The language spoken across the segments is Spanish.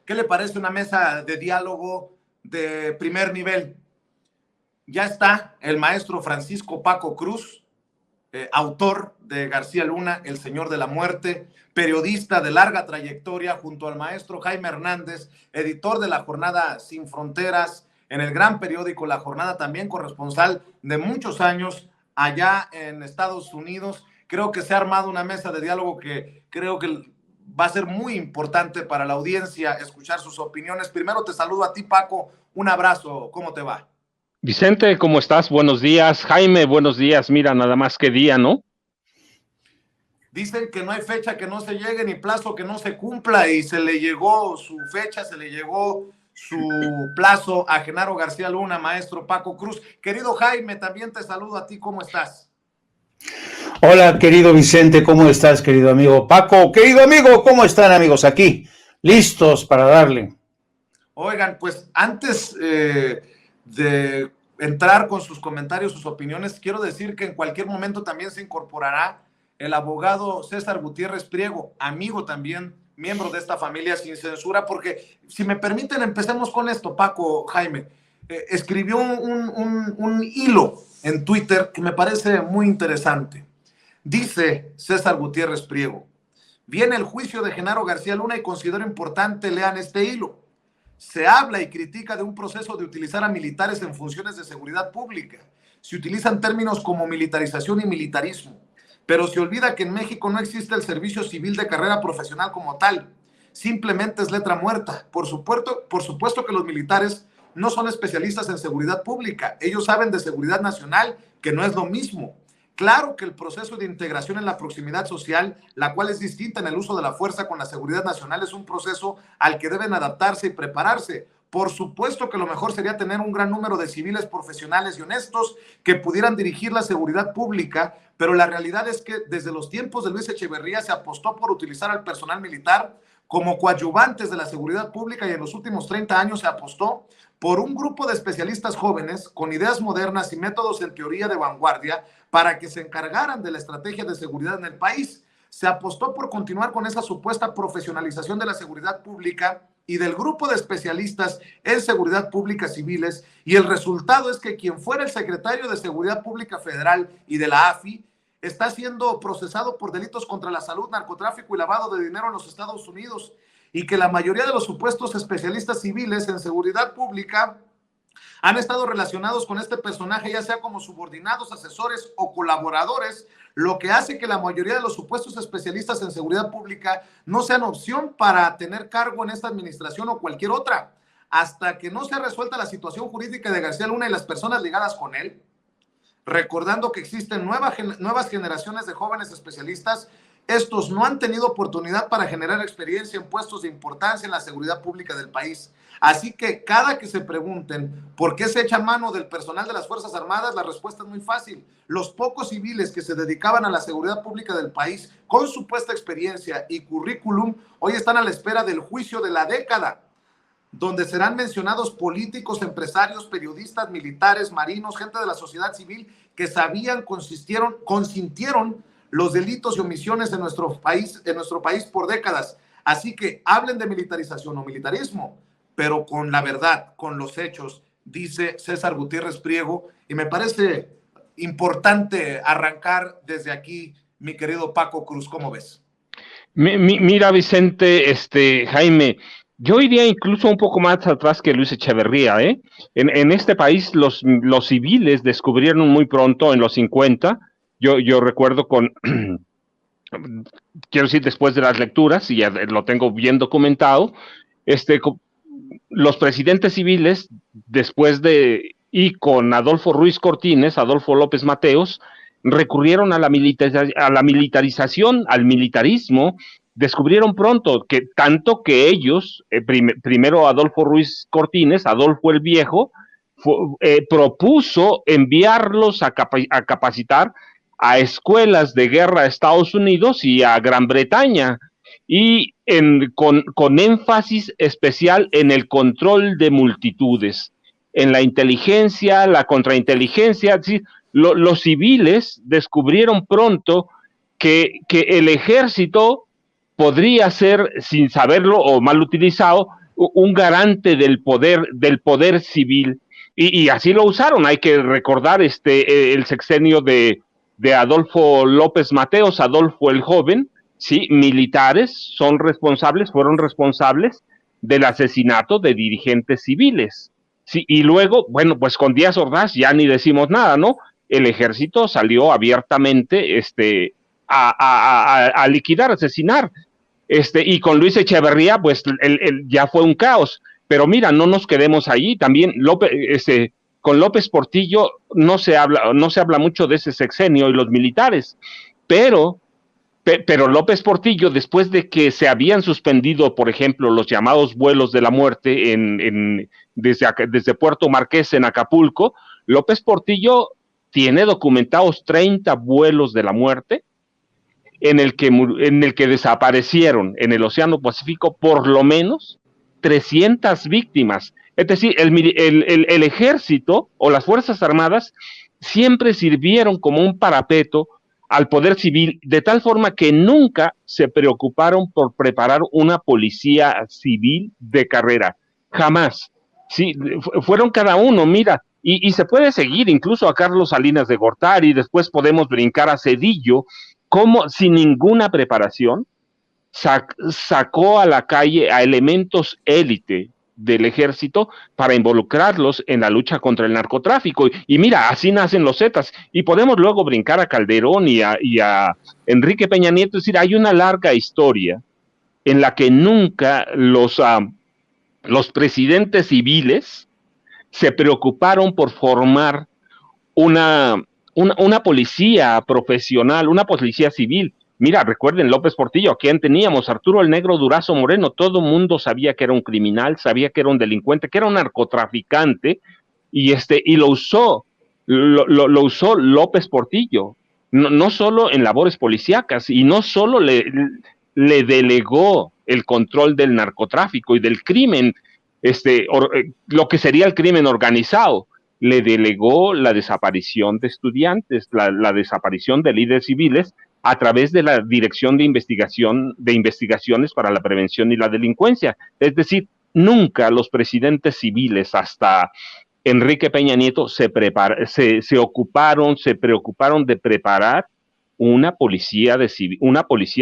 ¿Qué le parece una mesa de diálogo de primer nivel? Ya está el maestro Francisco Paco Cruz, autor de García Luna, El Señor de la Muerte, periodista de larga trayectoria, junto al maestro Jaime Hernández, editor de La Jornada Sin Fronteras, en el gran periódico La Jornada, también corresponsal de muchos años allá en Estados Unidos. Creo que se ha armado una mesa de diálogo que creo que va a ser muy importante para la audiencia escuchar sus opiniones. Primero te saludo a ti, Paco, un abrazo, ¿cómo te va? Vicente, ¿cómo estás? Buenos días. Jaime, buenos días. Mira, nada más que día, ¿no? Dicen que no hay fecha que no se llegue ni plazo que no se cumpla, y se le llegó su fecha, se le llegó su plazo a Genaro García Luna, maestro Paco Cruz. Querido Jaime, también te saludo a ti, ¿cómo estás? Hola, querido Vicente, ¿cómo estás, querido amigo Paco? Querido amigo, ¿cómo están, amigos? Aquí, listos para darle. Oigan, pues antes de entrar con sus comentarios, sus opiniones, quiero decir que en cualquier momento también se incorporará el abogado César Gutiérrez Priego, amigo también, miembro de esta familia Sin Censura, porque si me permiten, empecemos con esto, Paco, Jaime. Escribió un hilo en Twitter que me parece muy interesante. Dice César Gutiérrez Priego: viene el juicio de Genaro García Luna y considero importante, lean este hilo. Se habla y critica de un proceso de utilizar a militares en funciones de seguridad pública. Se utilizan términos como militarización y militarismo, pero se olvida que en México no existe el servicio civil de carrera profesional como tal. Simplemente es letra muerta. Por supuesto que los militares no son especialistas en seguridad pública. Ellos saben de seguridad nacional, que no es lo mismo. Claro que el proceso de integración en la proximidad social, la cual es distinta en el uso de la fuerza con la seguridad nacional, es un proceso al que deben adaptarse y prepararse. Por supuesto que lo mejor sería tener un gran número de civiles profesionales y honestos que pudieran dirigir la seguridad pública, pero la realidad es que desde los tiempos de Luis Echeverría se apostó por utilizar al personal militar como coadyuvantes de la seguridad pública, y en los últimos 30 años se apostó por un grupo de especialistas jóvenes con ideas modernas y métodos en teoría de vanguardia para que se encargaran de la estrategia de seguridad en el país. Se apostó por continuar con esa supuesta profesionalización de la seguridad pública y del grupo de especialistas en seguridad pública civiles, y el resultado es que quien fuera el secretario de Seguridad Pública Federal y de la AFI está siendo procesado por delitos contra la salud, narcotráfico y lavado de dinero en los Estados Unidos, y que la mayoría de los supuestos especialistas civiles en seguridad pública han estado relacionados con este personaje, ya sea como subordinados, asesores o colaboradores, lo que hace que la mayoría de los supuestos especialistas en seguridad pública no sean opción para tener cargo en esta administración o cualquier otra. Hasta que no se resuelta la situación jurídica de García Luna y las personas ligadas con él, recordando que existen nuevas generaciones de jóvenes especialistas, estos no han tenido oportunidad para generar experiencia en puestos de importancia en la seguridad pública del país. Así que cada que se pregunten por qué se echa mano del personal de las Fuerzas Armadas, la respuesta es muy fácil. Los pocos civiles que se dedicaban a la seguridad pública del país con supuesta experiencia y currículum hoy están a la espera del juicio de la década, donde serán mencionados políticos, empresarios, periodistas, militares, marinos, gente de la sociedad civil que sabían, consintieron los delitos y omisiones en nuestro país por décadas. Así que hablen de militarización o militarismo, pero con la verdad, con los hechos, dice César Gutiérrez Priego, y me parece importante arrancar desde aquí, mi querido Paco Cruz, ¿cómo ves? Mira, Vicente, Jaime, yo iría incluso un poco más atrás que Luis Echeverría, ¿eh? En este país los civiles descubrieron muy pronto, en los 50, yo recuerdo quiero decir, después de las lecturas, y ya lo tengo bien documentado, los presidentes civiles, y con Adolfo Ruiz Cortines, Adolfo López Mateos, recurrieron a la militarización, al militarismo. Descubrieron pronto que tanto que ellos, primero Adolfo Ruiz Cortines, Adolfo el Viejo, propuso enviarlos a capacitar a escuelas de guerra a Estados Unidos y a Gran Bretaña, y con énfasis especial en el control de multitudes, en la inteligencia, la contrainteligencia. ¿Sí? Los civiles descubrieron pronto que el ejército podría ser, sin saberlo o mal utilizado, un garante del poder civil, y así lo usaron. Hay que recordar el sexenio de Adolfo López Mateos, Adolfo el Joven, sí, militares fueron responsables del asesinato de dirigentes civiles. Sí, y luego, bueno, pues con Díaz Ordaz ya ni decimos nada, ¿no? El ejército salió abiertamente a liquidar, asesinar. Y con Luis Echeverría, pues ya fue un caos. Pero mira, no nos quedemos ahí. También con López Portillo no se habla mucho de ese sexenio y los militares, pero López Portillo, después de que se habían suspendido, por ejemplo, los llamados vuelos de la muerte desde Puerto Marqués en Acapulco, López Portillo tiene documentados 30 vuelos de la muerte en el que desaparecieron en el Océano Pacífico por lo menos 300 víctimas. Es decir, el ejército o las Fuerzas Armadas siempre sirvieron como un parapeto al poder civil, de tal forma que nunca se preocuparon por preparar una policía civil de carrera. Jamás. Sí, fueron cada uno, mira, y se puede seguir incluso a Carlos Salinas de Gortari, después podemos brincar a Zedillo, como sin ninguna preparación sacó a la calle a elementos élite del ejército para involucrarlos en la lucha contra el narcotráfico. Y mira, así nacen los Zetas. Y podemos luego brincar a Calderón y a Enrique Peña Nieto. Es decir, hay una larga historia en la que nunca los presidentes civiles se preocuparon por formar una policía profesional, una policía civil. Mira, recuerden López Portillo, ¿a quién teníamos? Arturo el Negro Durazo Moreno. Todo el mundo sabía que era un criminal, sabía que era un delincuente, que era un narcotraficante, y lo usó López Portillo, no solo en labores policíacas, y no solo le delegó el control del narcotráfico y del crimen, lo que sería el crimen organizado, le delegó la desaparición de estudiantes, la desaparición de líderes civiles a través de la Dirección de Investigaciones para la Prevención y la Delincuencia. Es decir, nunca los presidentes civiles hasta Enrique Peña Nieto se preocuparon de preparar una policía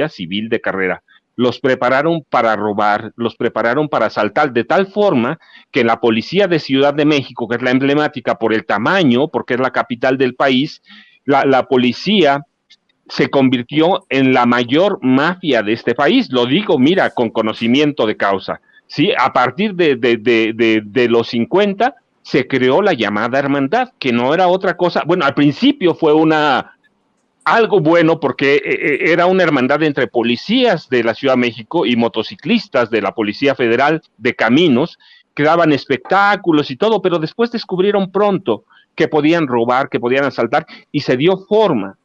civil de carrera. Los prepararon para robar, los prepararon para asaltar, de tal forma que la policía de Ciudad de México, que es la emblemática por el tamaño, porque es la capital del país, la policía se convirtió en la mayor mafia de este país. Lo digo, mira, con conocimiento de causa. ¿Sí? A partir de los 50 se creó la llamada hermandad, que no era otra cosa. Bueno, al principio fue algo bueno porque era una hermandad entre policías de la Ciudad de México y motociclistas de la Policía Federal de Caminos, que daban espectáculos y todo, pero después descubrieron pronto que podían robar, que podían asaltar, y se dio forma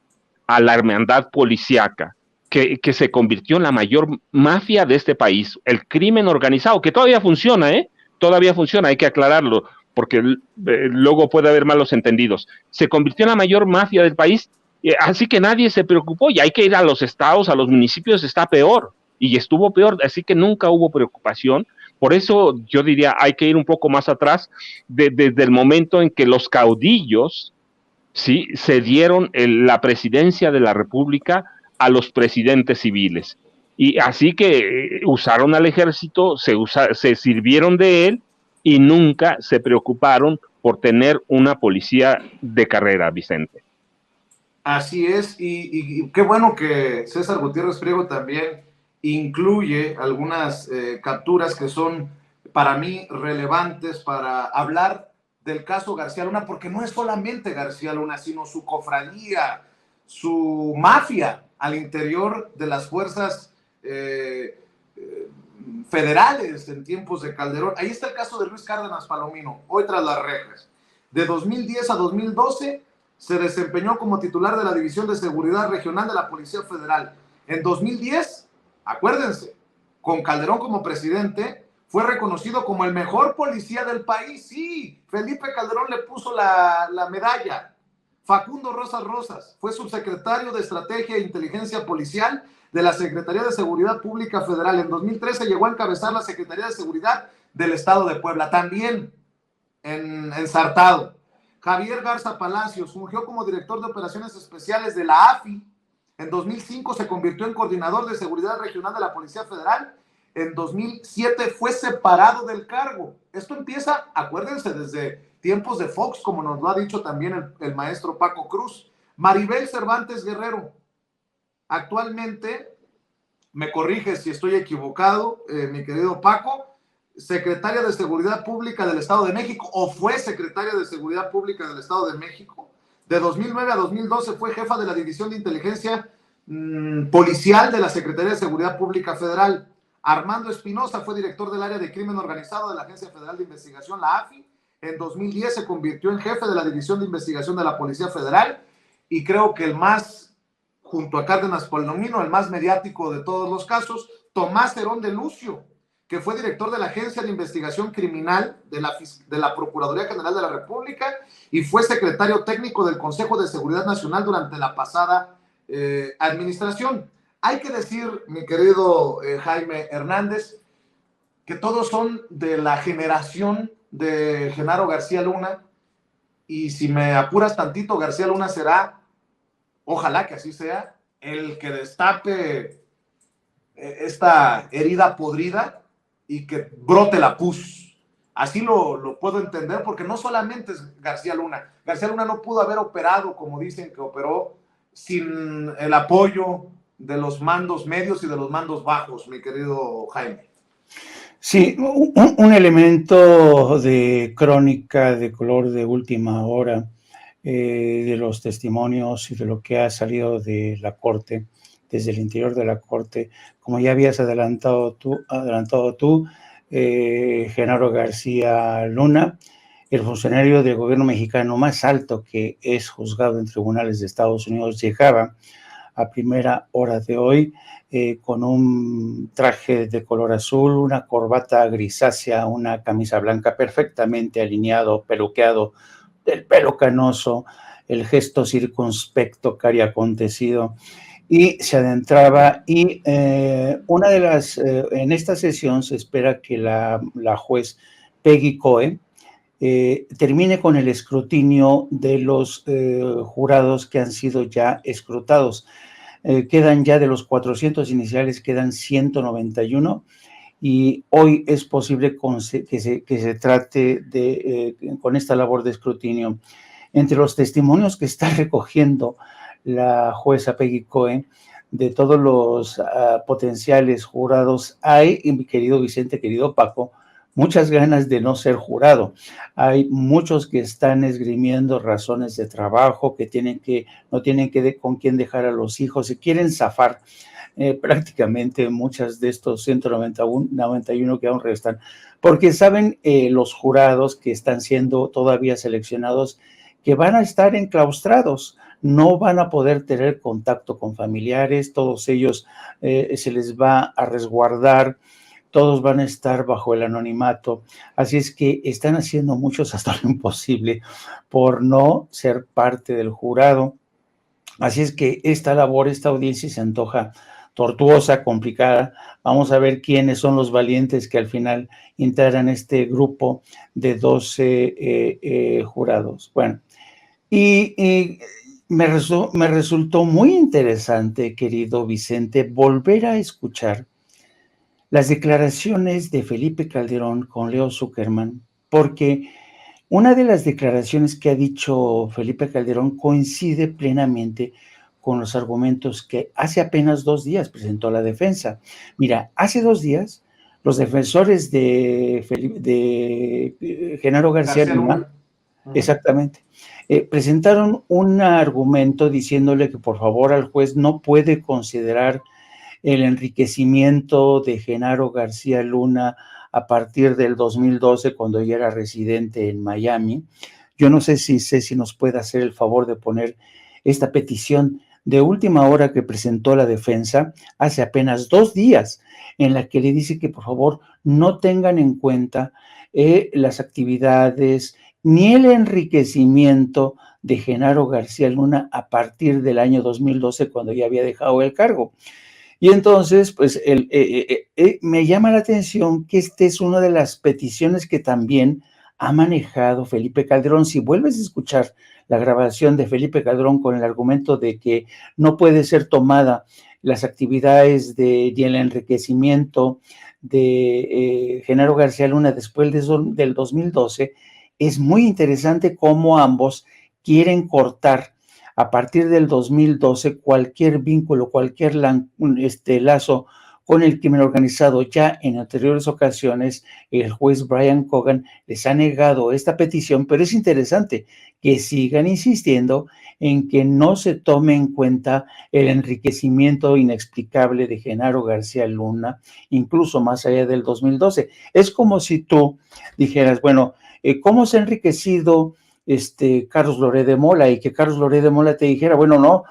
a la hermandad policíaca, que se convirtió en la mayor mafia de este país, el crimen organizado, que todavía funciona, todavía funciona, hay que aclararlo, porque luego puede haber malos entendidos. Se convirtió en la mayor mafia del país, así que nadie se preocupó, y hay que ir a los estados, a los municipios, está peor, y estuvo peor, así que nunca hubo preocupación. Por eso yo diría, hay que ir un poco más atrás, desde el momento en que los caudillos, sí, cedieron la presidencia de la República a los presidentes civiles. Y así que usaron al ejército, se sirvieron de él y nunca se preocuparon por tener una policía de carrera, Vicente. Así es, y qué bueno que César Gutiérrez Priego también incluye algunas capturas que son para mí relevantes para hablar del caso García Luna, porque no es solamente García Luna, sino su cofradía, su mafia al interior de las fuerzas federales en tiempos de Calderón. Ahí está el caso de Luis Cárdenas Palomino, hoy tras las rejas. De 2010 a 2012 se desempeñó como titular de la División de Seguridad Regional de la Policía Federal. En 2010, acuérdense, con Calderón como presidente, fue reconocido como el mejor policía del país. Sí, Felipe Calderón le puso la medalla. Facundo Rosas Rosas fue subsecretario de Estrategia e Inteligencia Policial de la Secretaría de Seguridad Pública Federal. En 2013 llegó a encabezar la Secretaría de Seguridad del Estado de Puebla, también ensartado. Javier Garza Palacios fungió como director de operaciones especiales de la AFI. En 2005 se convirtió en coordinador de seguridad regional de la Policía Federal. En 2007 fue separado del cargo. Esto empieza, acuérdense, desde tiempos de Fox, como nos lo ha dicho también el maestro Paco Cruz. Maribel Cervantes Guerrero, actualmente, me corrige si estoy equivocado, mi querido Paco, secretaria de Seguridad Pública del Estado de México, o fue secretaria de Seguridad Pública del Estado de México. De 2009 a 2012 fue jefa de la División de Inteligencia Policial de la Secretaría de Seguridad Pública Federal. Armando Espinosa fue director del área de crimen organizado de la Agencia Federal de Investigación, la AFI. En 2010 se convirtió en jefe de la División de Investigación de la Policía Federal, y creo que el más, junto a Cárdenas Palomino, el más mediático de todos los casos, Tomás Herón de Lucio, que fue director de la Agencia de Investigación Criminal de la Procuraduría General de la República y fue secretario técnico del Consejo de Seguridad Nacional durante la pasada administración. Hay que decir, mi querido Jaime Hernández, que todos son de la generación de Genaro García Luna, y si me apuras tantito, García Luna será, ojalá que así sea, el que destape esta herida podrida y que brote la pus. Así lo puedo entender, porque no solamente es García Luna. García Luna no pudo haber operado, como dicen que operó, sin el apoyo de los mandos medios y de los mandos bajos, mi querido Jaime. Sí, un elemento de crónica de color de última hora, de los testimonios y de lo que ha salido de la Corte, desde el interior de la Corte, como ya habías adelantado tú, Genaro García Luna, el funcionario del gobierno mexicano más alto que es juzgado en tribunales de Estados Unidos, llegaba a primera hora de hoy con un traje de color azul, una corbata grisácea, una camisa blanca perfectamente alineado, peluqueado, el pelo canoso, el gesto circunspecto que había acontecido, y se adentraba. Y una de las, en esta sesión se espera que la juez Peggy Coe termine con el escrutinio de los jurados que han sido ya escrutados. Quedan ya de los 400 iniciales, quedan 191, y hoy es posible que se trate con esta labor de escrutinio. Entre los testimonios que está recogiendo la jueza Peggy Coe de todos los potenciales jurados, hay, mi querido Vicente, querido Paco, muchas ganas de no ser jurado. Hay muchos que están esgrimiendo razones de trabajo, que no tienen con quién dejar a los hijos, se quieren zafar. Prácticamente muchas de estos 191 que aún restan, porque saben los jurados que están siendo todavía seleccionados que van a estar enclaustrados, no van a poder tener contacto con familiares, todos ellos se les va a resguardar, todos van a estar bajo el anonimato, así es que están haciendo muchos hasta lo imposible por no ser parte del jurado. Así es que esta labor, esta audiencia se antoja tortuosa, complicada. Vamos a ver quiénes son los valientes que al final integran este grupo de 12 jurados. Bueno, y me resultó muy interesante, querido Vicente, volver a escuchar las declaraciones de Felipe Calderón con Leo Zuckerman, porque una de las declaraciones que ha dicho Felipe Calderón coincide plenamente con los argumentos que hace apenas 2 días presentó la defensa. Mira, hace 2 días los defensores de Genaro García Luna, exactamente, presentaron un argumento diciéndole que por favor al juez no puede considerar el enriquecimiento de Genaro García Luna a partir del 2012, cuando ya era residente en Miami. Yo no sé si Ceci nos puede hacer el favor de poner esta petición de última hora que presentó la defensa hace apenas 2 días, en la que le dice que por favor no tengan en cuenta las actividades ni el enriquecimiento de Genaro García Luna a partir del año 2012, cuando ya había dejado el cargo. Y entonces, pues, me llama la atención que esta es una de las peticiones que también ha manejado Felipe Calderón. Si vuelves a escuchar la grabación de Felipe Calderón con el argumento de que no puede ser tomada las actividades y el enriquecimiento de Genaro García Luna después del 2012, es muy interesante cómo ambos quieren cortar a partir del 2012 cualquier vínculo, cualquier lazo con el crimen organizado. Ya en anteriores ocasiones el juez Brian Cogan les ha negado esta petición, pero es interesante que sigan insistiendo en que no se tome en cuenta el enriquecimiento inexplicable de Genaro García Luna, incluso más allá del 2012. Es como si tú dijeras, bueno, ¿cómo se ha enriquecido Carlos Loret de Mola? Y que Carlos Loret de Mola te dijera, bueno, no,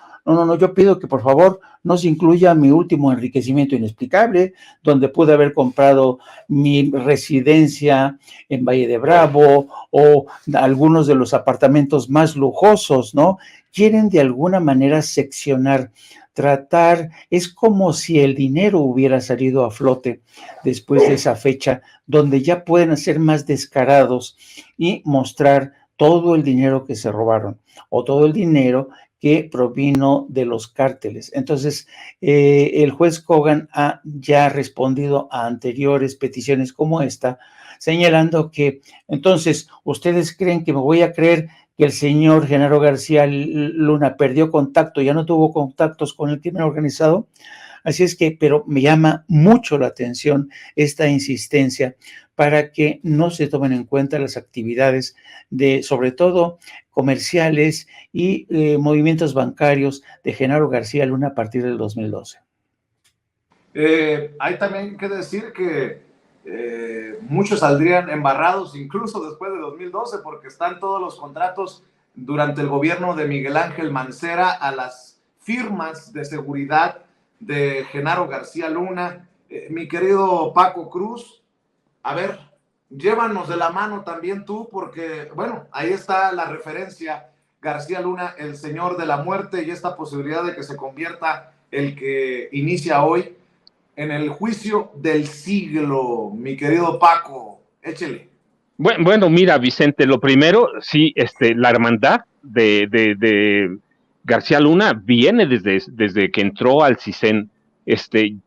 yo pido que por favor no se incluya mi último enriquecimiento inexplicable, donde pude haber comprado mi residencia en Valle de Bravo o algunos de los apartamentos más lujosos, ¿no? Quieren de alguna manera seccionar, tratar, es como si el dinero hubiera salido a flote después de esa fecha, donde ya pueden ser más descarados y mostrar todo el dinero que se robaron o todo el dinero que provino de los cárteles. Entonces, el juez Cogan ha ya respondido a anteriores peticiones como esta, señalando que, entonces, ¿ustedes creen que me voy a creer que el señor Genaro García Luna perdió contacto, ya no tuvo contactos con el crimen organizado? Así es que, pero me llama mucho la atención esta insistencia para que no se tomen en cuenta las actividades de, sobre todo, comerciales y movimientos bancarios de Genaro García Luna a partir del 2012. Hay también que decir que muchos saldrían embarrados incluso después de 2012 porque están todos los contratos durante el gobierno de Miguel Ángel Mancera a las firmas de seguridad de Genaro García Luna. Mi querido Paco Cruz, a ver, llévanos de la mano también tú, porque, bueno, ahí está la referencia, García Luna, el señor de la muerte, y esta posibilidad de que se convierta el que inicia hoy en el juicio del siglo. Mi querido Paco, échele. Bueno, mira, Vicente, lo primero, sí, la hermandad de García Luna viene desde que entró al CISEN.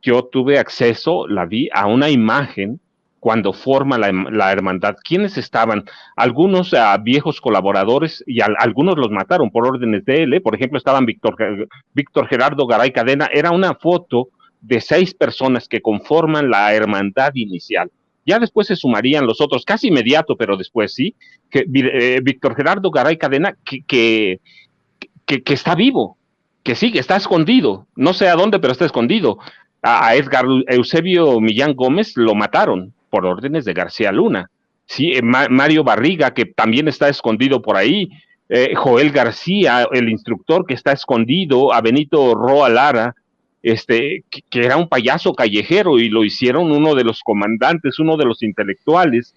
Yo tuve acceso, la vi, a una imagen cuando forma la hermandad. ¿Quiénes estaban? Algunos viejos colaboradores, y algunos los mataron por órdenes de él. Por ejemplo, estaban Víctor Gerardo Garay Cadena. Era una foto de 6 personas que conforman la hermandad inicial. Ya después se sumarían los otros, casi inmediato, pero después sí, que Víctor Gerardo Garay Cadena, que está vivo, que sigue, está escondido, no sé a dónde, pero está escondido. A Edgar Eusebio Millán Gómez lo mataron por órdenes de García Luna. Sí, Mario Barriga, que también está escondido por ahí, Joel García, el instructor que está escondido, a Benito Roa Lara, que era un payaso callejero y lo hicieron uno de los comandantes, uno de los intelectuales.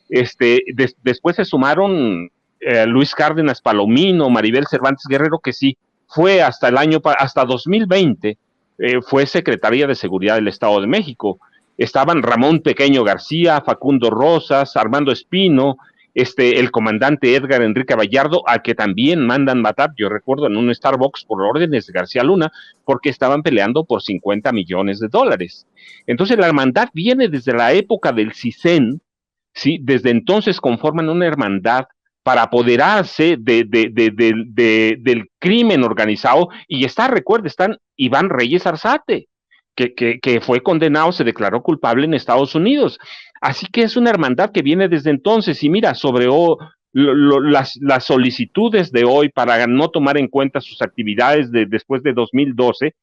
Después se sumaron Luis Cárdenas Palomino, Maribel Cervantes Guerrero, que sí fue hasta 2020, fue secretaria de Seguridad del Estado de México. Estaban Ramón Pequeño García, Facundo Rosas, Armando Espino, el comandante Edgar Enrique Vallardo, al que también mandan matar, yo recuerdo, en un Starbucks por órdenes de García Luna, porque estaban peleando por $50 millones. Entonces la hermandad viene desde la época del CISEN, ¿sí? Desde entonces conforman una hermandad para apoderarse del crimen organizado, y están Iván Reyes Arzate, que fue condenado, se declaró culpable en Estados Unidos. Así que es una hermandad que viene desde entonces, y mira, sobre las solicitudes de hoy para no tomar en cuenta sus actividades después de 2012,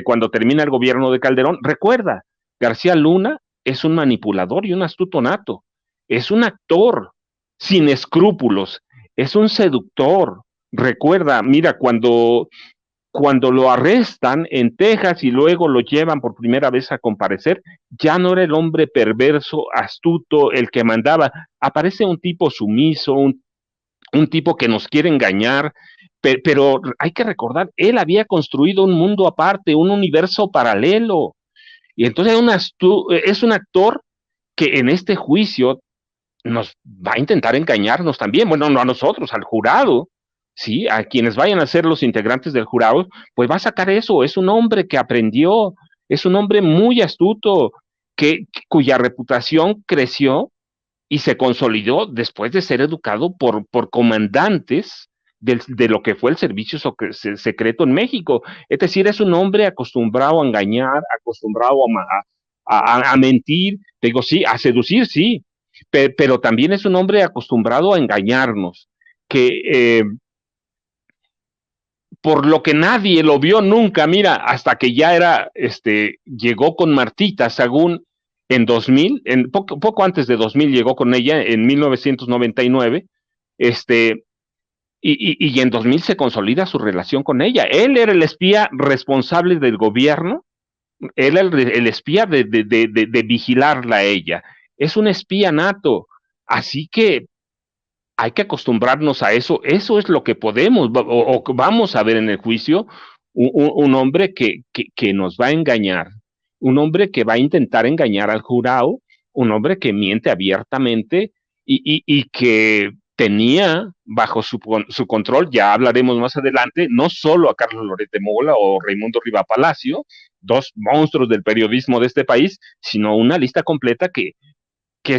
cuando termina el gobierno de Calderón, recuerda, García Luna es un manipulador y un astuto nato, es un actor sin escrúpulos, es un seductor. Recuerda, mira, cuando lo arrestan en Texas y luego lo llevan por primera vez a comparecer, ya no era el hombre perverso, astuto, el que mandaba. Aparece un tipo sumiso, un tipo que nos quiere engañar, pero hay que recordar, él había construido un mundo aparte, un universo paralelo, y entonces es un actor que en este juicio nos va a intentar engañarnos también, bueno, no a nosotros, al jurado, ¿sí? A quienes vayan a ser los integrantes del jurado, pues va a sacar eso, es un hombre que aprendió, es un hombre muy astuto, cuya reputación creció y se consolidó después de ser educado por comandantes de lo que fue el servicio secreto en México. Es decir, es un hombre acostumbrado a engañar, acostumbrado a mentir, digo, sí, a seducir, sí, pero también es un hombre acostumbrado a engañarnos, que por lo que nadie lo vio nunca, mira, hasta que ya llegó con Martita Sagún en 2000, poco antes de 2000 llegó con ella, en 1999, y en 2000 se consolida su relación con ella. Él era el espía responsable del gobierno, él era el espía de vigilarla a ella. Es un espía nato, así que hay que acostumbrarnos a eso. Eso es lo que podemos o vamos a ver en el juicio, un hombre que nos va a engañar, un hombre que va a intentar engañar al jurado, un hombre que miente abiertamente y que tenía bajo su control, ya hablaremos más adelante, no solo a Carlos Loret de Mola o Raimundo Riva Palacio, dos monstruos del periodismo de este país, sino una lista completa que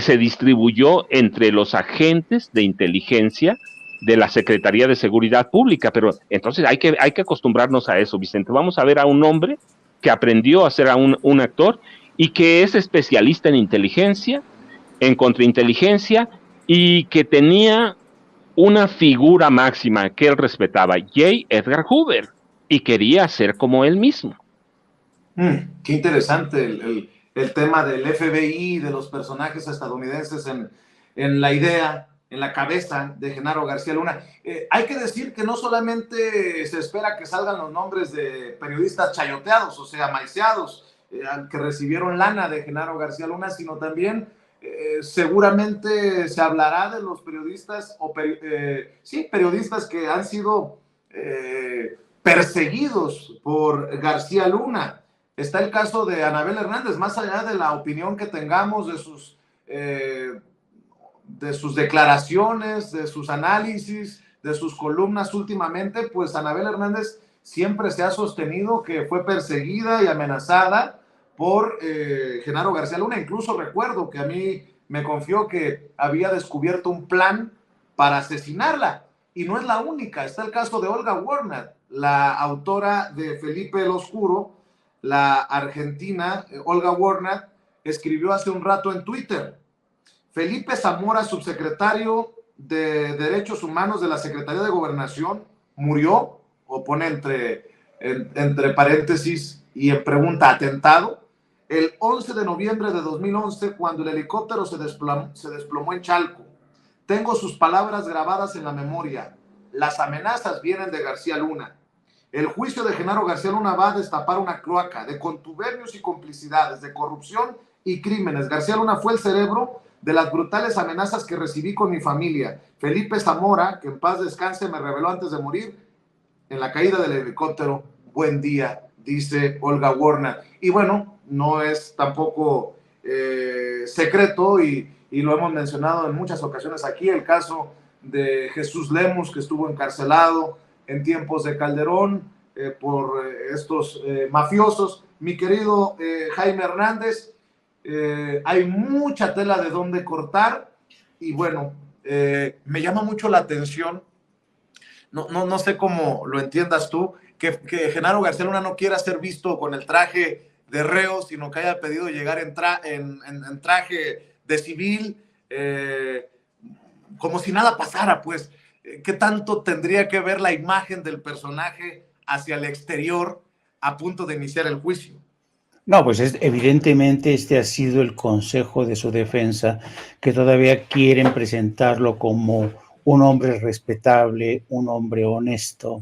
se distribuyó entre los agentes de inteligencia de la Secretaría de Seguridad Pública. Pero entonces hay que acostumbrarnos a eso, Vicente. Vamos a ver a un hombre que aprendió a ser un actor y que es especialista en inteligencia, en contrainteligencia, y que tenía una figura máxima que él respetaba, J. Edgar Hoover, y quería ser como él mismo. Qué interesante el tema del FBI, de los personajes estadounidenses en la idea, en la cabeza de Genaro García Luna. Hay que decir que no solamente se espera que salgan los nombres de periodistas chayoteados, o sea, maiceados, que recibieron lana de Genaro García Luna, sino también seguramente se hablará de los periodistas, periodistas que han sido perseguidos por García Luna. Está el caso de Anabel Hernández, más allá de la opinión que tengamos de sus declaraciones, de sus análisis, de sus columnas últimamente, pues Anabel Hernández siempre se ha sostenido que fue perseguida y amenazada por Genaro García Luna. Incluso recuerdo que a mí me confió que había descubierto un plan para asesinarla, y no es la única. Está el caso de Olga Warner, la autora de Felipe el Oscuro. La argentina Olga Warner escribió hace un rato en Twitter: Felipe Zamora, subsecretario de Derechos Humanos de la Secretaría de Gobernación, murió, o pone entre paréntesis y en pregunta, atentado, el 11 de noviembre de 2011, cuando el helicóptero se desplomó en Chalco. Tengo sus palabras grabadas en la memoria. Las amenazas vienen de García Luna. El juicio de Genaro García Luna va a destapar una cloaca de contubernios y complicidades, de corrupción y crímenes. García Luna fue el cerebro de las brutales amenazas que recibí con mi familia. Felipe Zamora, que en paz descanse, me reveló antes de morir en la caída del helicóptero. Buen día, dice Olga Warner. Y bueno, no es tampoco secreto, y lo hemos mencionado en muchas ocasiones aquí, el caso de Jesús Lemus, que estuvo encarcelado en tiempos de Calderón por estos mafiosos. Mi querido Jaime Hernández, hay mucha tela de dónde cortar, y bueno, me llama mucho la atención, no sé cómo lo entiendas tú, que Genaro García Luna no quiera ser visto con el traje de reo, sino que haya pedido llegar en traje de civil, como si nada pasara, pues. ¿Qué tanto tendría que ver la imagen del personaje hacia el exterior a punto de iniciar el juicio? No, pues evidentemente este ha sido el consejo de su defensa, que todavía quieren presentarlo como un hombre respetable, un hombre honesto,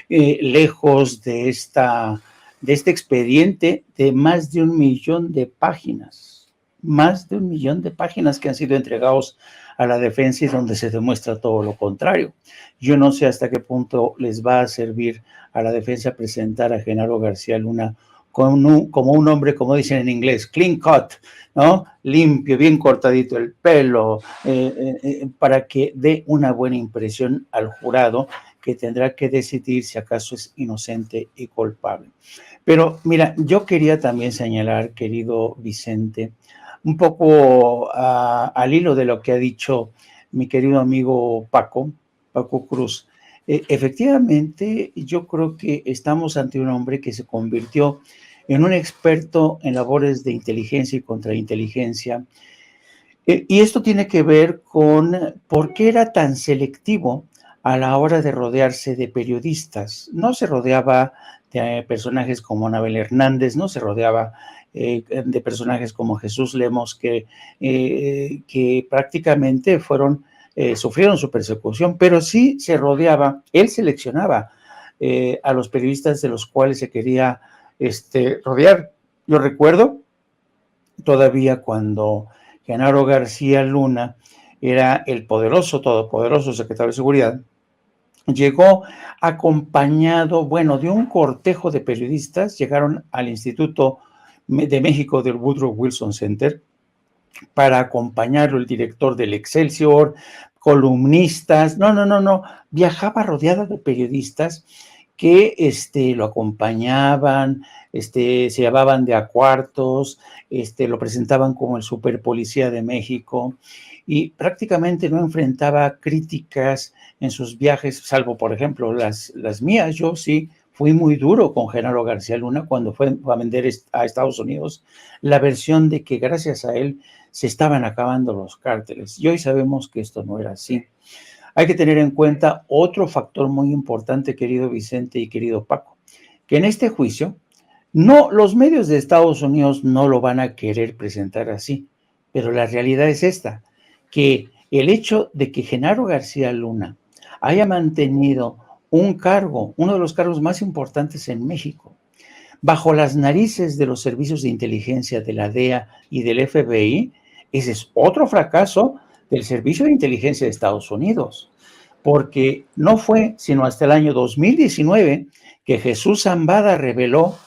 lejos de este expediente de más de 1 millón de páginas. más de 1 millón de páginas que han sido entregados a la defensa y donde se demuestra todo lo contrario. Yo no sé hasta qué punto les va a servir a la defensa presentar a Genaro García Luna como un hombre, como dicen en inglés, clean cut, ¿no? Limpio, bien cortadito el pelo, para que dé una buena impresión al jurado, que tendrá que decidir si acaso es inocente y culpable. Pero mira, yo quería también señalar, querido Vicente, un poco al hilo de lo que ha dicho mi querido amigo Paco Cruz. Efectivamente, yo creo que estamos ante un hombre que se convirtió en un experto en labores de inteligencia y contrainteligencia. Y esto tiene que ver con por qué era tan selectivo a la hora de rodearse de periodistas. No se rodeaba de personajes como Anabel Hernández, no se rodeaba de personajes como Jesús Lemos, que prácticamente sufrieron su persecución, pero sí se rodeaba, él seleccionaba a los periodistas de los cuales se quería rodear. Yo recuerdo todavía cuando Genaro García Luna era el poderoso, todopoderoso secretario de Seguridad, llegó acompañado, de un cortejo de periodistas, llegaron al Instituto de México del Woodrow Wilson Center para acompañarlo, el director del Excelsior, columnistas, no, viajaba rodeada de periodistas que lo acompañaban, se llevaban de a cuartos, lo presentaban como el superpolicía de México y prácticamente no enfrentaba críticas en sus viajes, salvo, por ejemplo, las mías. Yo sí fui muy duro con Genaro García Luna cuando fue a vender a Estados Unidos la versión de que gracias a él se estaban acabando los cárteles. Y hoy sabemos que esto no era así. Hay que tener en cuenta otro factor muy importante, querido Vicente y querido Paco, que en este juicio, los medios de Estados Unidos no lo van a querer presentar así, pero la realidad es esta, que el hecho de que Genaro García Luna haya mantenido un cargo, uno de los cargos más importantes en México, bajo las narices de los servicios de inteligencia de la DEA y del FBI, ese es otro fracaso del Servicio de Inteligencia de Estados Unidos, porque no fue sino hasta el año 2019 que Jesús Zambada reveló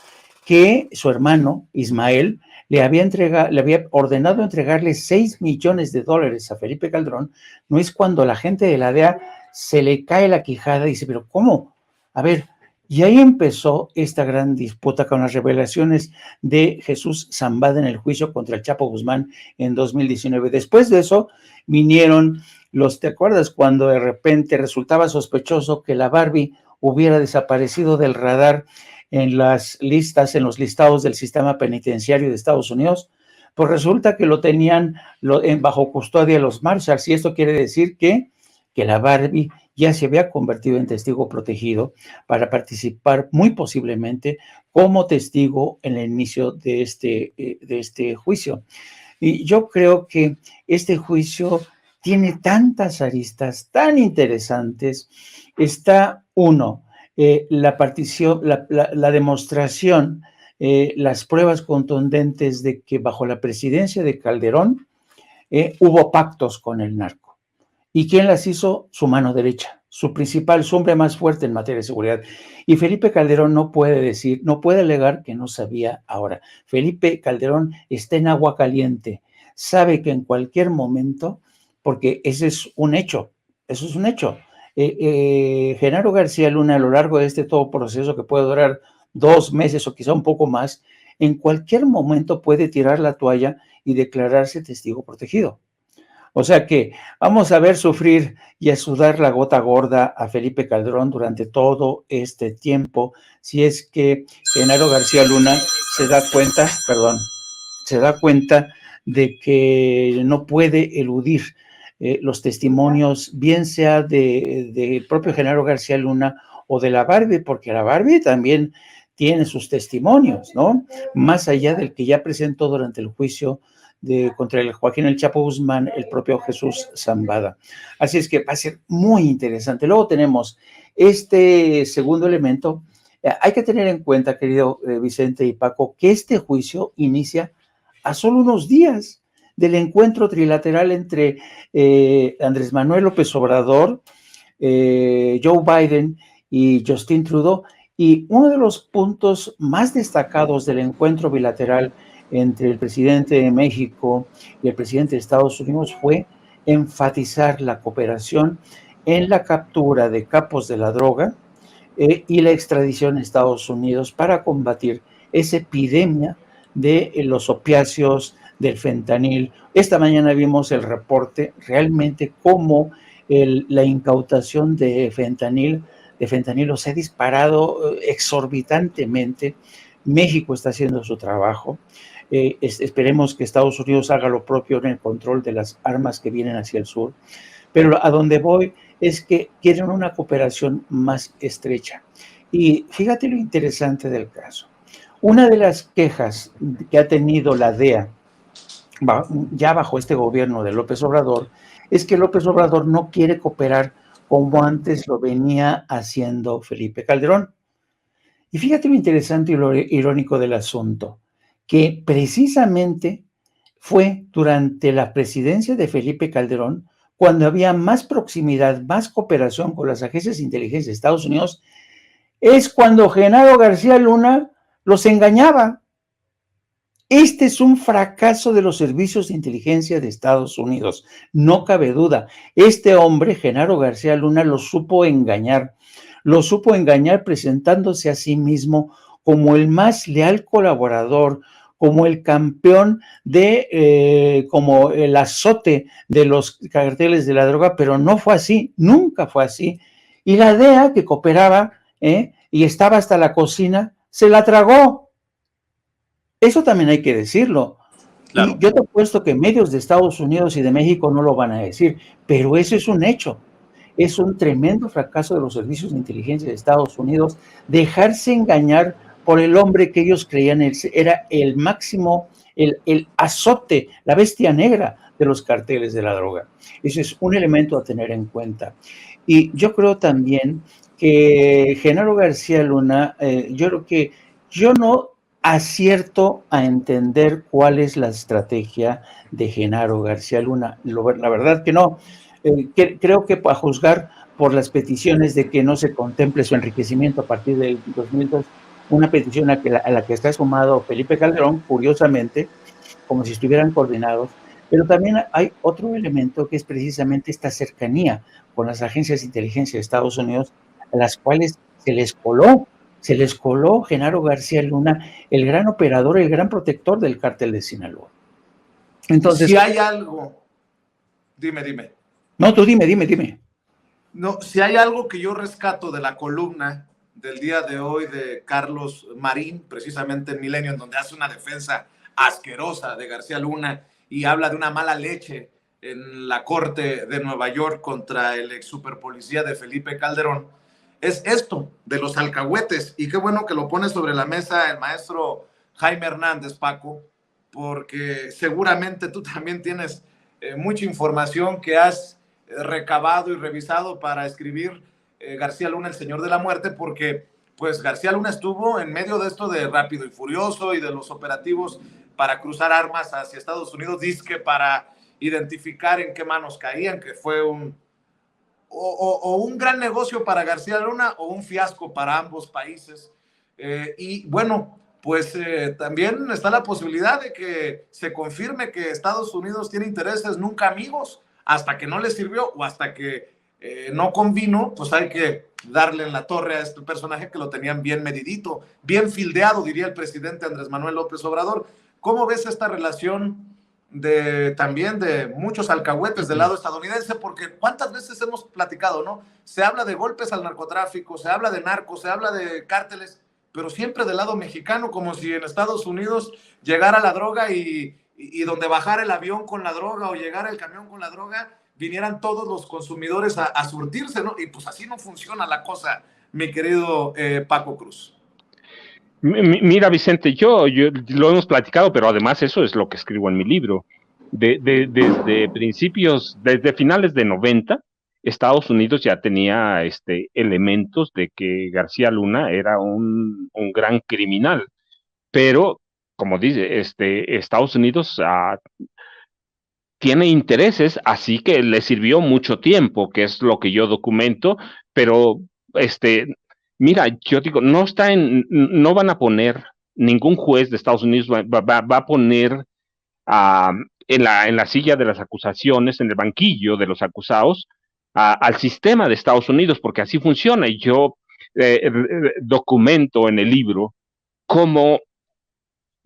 que su hermano Ismael le había ordenado entregarle $6 millones a Felipe Calderón. No es cuando la gente de la DEA se le cae la quijada y dice, pero ¿cómo? A ver, y ahí empezó esta gran disputa con las revelaciones de Jesús Zambada en el juicio contra el Chapo Guzmán en 2019. Después de eso vinieron ¿te acuerdas cuando de repente resultaba sospechoso que la Barbie hubiera desaparecido del radar en los listados del sistema penitenciario de Estados Unidos? Pues resulta que lo tenían bajo custodia de los Marshalls, y esto quiere decir que la Barbie ya se había convertido en testigo protegido para participar muy posiblemente como testigo en el inicio de este juicio. Y yo creo que este juicio tiene tantas aristas tan interesantes. Está la demostración, las pruebas contundentes de que bajo la presidencia de Calderón hubo pactos con el narco. ¿Y quién las hizo? Su mano derecha, su hombre más fuerte en materia de seguridad. Y Felipe Calderón no puede alegar que no sabía ahora. Felipe Calderón está en agua caliente, sabe que en cualquier momento, porque ese es un hecho, eso es un hecho. Genaro García Luna, a lo largo de todo proceso que puede durar 2 meses o quizá un poco más, en cualquier momento puede tirar la toalla y declararse testigo protegido. O sea que vamos a ver sufrir y a sudar la gota gorda a Felipe Calderón durante todo este tiempo, si es que Genaro García Luna se da cuenta de que no puede eludir los testimonios, bien sea del propio Genaro García Luna o de la Barbie, porque la Barbie también tiene sus testimonios, ¿no? Más allá del que ya presentó durante el juicio contra el Joaquín El Chapo Guzmán, el propio Jesús Zambada. Así es que va a ser muy interesante. Luego tenemos este segundo elemento. Hay que tener en cuenta, querido Vicente y Paco, que este juicio inicia a solo unos días del encuentro trilateral entre Andrés Manuel López Obrador, Joe Biden y Justin Trudeau. Y uno de los puntos más destacados del encuentro bilateral entre el presidente de México y el presidente de Estados Unidos fue enfatizar la cooperación en la captura de capos de la droga y la extradición a Estados Unidos para combatir esa epidemia de los opiáceos, del fentanil. Esta mañana vimos el reporte realmente cómo la incautación de fentanilo se ha disparado exorbitantemente. México está haciendo su trabajo. Esperemos que Estados Unidos haga lo propio en el control de las armas que vienen hacia el sur. Pero a donde voy es que quieren una cooperación más estrecha. Y fíjate lo interesante del caso. Una de las quejas que ha tenido la DEA ya bajo este gobierno de López Obrador es que López Obrador no quiere cooperar como antes lo venía haciendo Felipe Calderón. Y fíjate lo interesante y lo irónico del asunto, que precisamente fue durante la presidencia de Felipe Calderón cuando había más proximidad, más cooperación con las agencias de inteligencia de Estados Unidos, es cuando Genaro García Luna los engañaba. Este es un fracaso de los servicios de inteligencia de Estados Unidos, no cabe duda. Este hombre, Genaro García Luna, lo supo engañar presentándose a sí mismo como el más leal colaborador, como el campeón como el azote de los carteles de la droga, pero no fue así, nunca fue así. Y la DEA, que cooperaba y estaba hasta la cocina, se la tragó. Eso también hay que decirlo. Claro. Y yo te apuesto que medios de Estados Unidos y de México no lo van a decir, pero eso es un hecho. Es un tremendo fracaso de los servicios de inteligencia de Estados Unidos dejarse engañar por el hombre que ellos creían era el máximo, el azote, la bestia negra de los carteles de la droga. Ese es un elemento a tener en cuenta. Y yo creo también que Genaro García Luna, yo no acierto a entender cuál es la estrategia de Genaro García Luna. La verdad que no. Creo que a juzgar por las peticiones de que no se contemple su enriquecimiento a partir del 2002, una petición a la que está sumado Felipe Calderón, curiosamente, como si estuvieran coordinados, pero también hay otro elemento que es precisamente esta cercanía con las agencias de inteligencia de Estados Unidos, a las cuales se les coló Genaro García Luna, el gran operador, el gran protector del cártel de Sinaloa. Entonces, si hay algo, dime. No, tú dime. No, si hay algo que yo rescato de la columna del día de hoy de Carlos Marín, precisamente en Milenio, en donde hace una defensa asquerosa de García Luna y habla de una mala leche en la corte de Nueva York contra el ex superpolicía de Felipe Calderón, es esto de los alcahuetes. Y qué bueno que lo pone sobre la mesa el maestro Jaime Hernández, Paco, porque seguramente tú también tienes mucha información que has recabado y revisado para escribir García Luna, el Señor de la Muerte, porque pues García Luna estuvo en medio de esto de Rápido y Furioso y de los operativos para cruzar armas hacia Estados Unidos, dizque para identificar en qué manos caían, que fue un gran negocio para García Luna o un fiasco para ambos países. Y bueno, pues también está la posibilidad de que se confirme que Estados Unidos tiene intereses nunca amigos, hasta que no le sirvió o hasta que no convino, pues hay que darle en la torre a este personaje que lo tenían bien medidito, bien fildeado, diría el presidente Andrés Manuel López Obrador. ¿Cómo ves esta relación también de muchos alcahuetes del lado estadounidense? Porque cuántas veces hemos platicado, ¿no? Se habla de golpes al narcotráfico, se habla de narcos, se habla de cárteles, pero siempre del lado mexicano, como si en Estados Unidos llegara la droga y donde bajara el avión con la droga o llegara el camión con la droga, vinieran todos los consumidores a surtirse, ¿no? Y pues así no funciona la cosa, mi querido Paco Cruz. Mira, Vicente, yo lo hemos platicado, pero además eso es lo que escribo en mi libro. Desde finales de 90, Estados Unidos ya tenía elementos de que García Luna era un gran criminal, pero como dice, Estados Unidos tiene intereses, así que le sirvió mucho tiempo, que es lo que yo documento, pero mira, yo digo, no van a poner, ningún juez de Estados Unidos va a poner en la silla de las acusaciones, en el banquillo de los acusados, al sistema de Estados Unidos, porque así funciona. Y yo documento en el libro cómo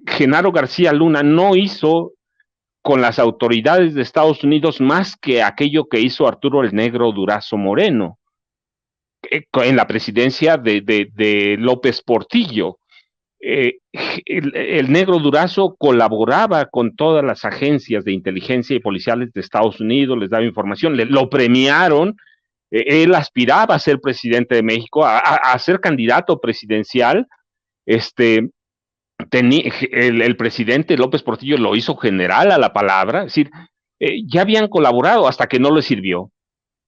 Genaro García Luna no hizo con las autoridades de Estados Unidos más que aquello que hizo Arturo el Negro Durazo Moreno en la presidencia de López Portillo. El Negro Durazo colaboraba con todas las agencias de inteligencia y policiales de Estados Unidos, les daba información, lo premiaron, él aspiraba a ser presidente de México, a ser candidato presidencial. El presidente López Portillo lo hizo general a la palabra, es decir, ya habían colaborado hasta que no le sirvió,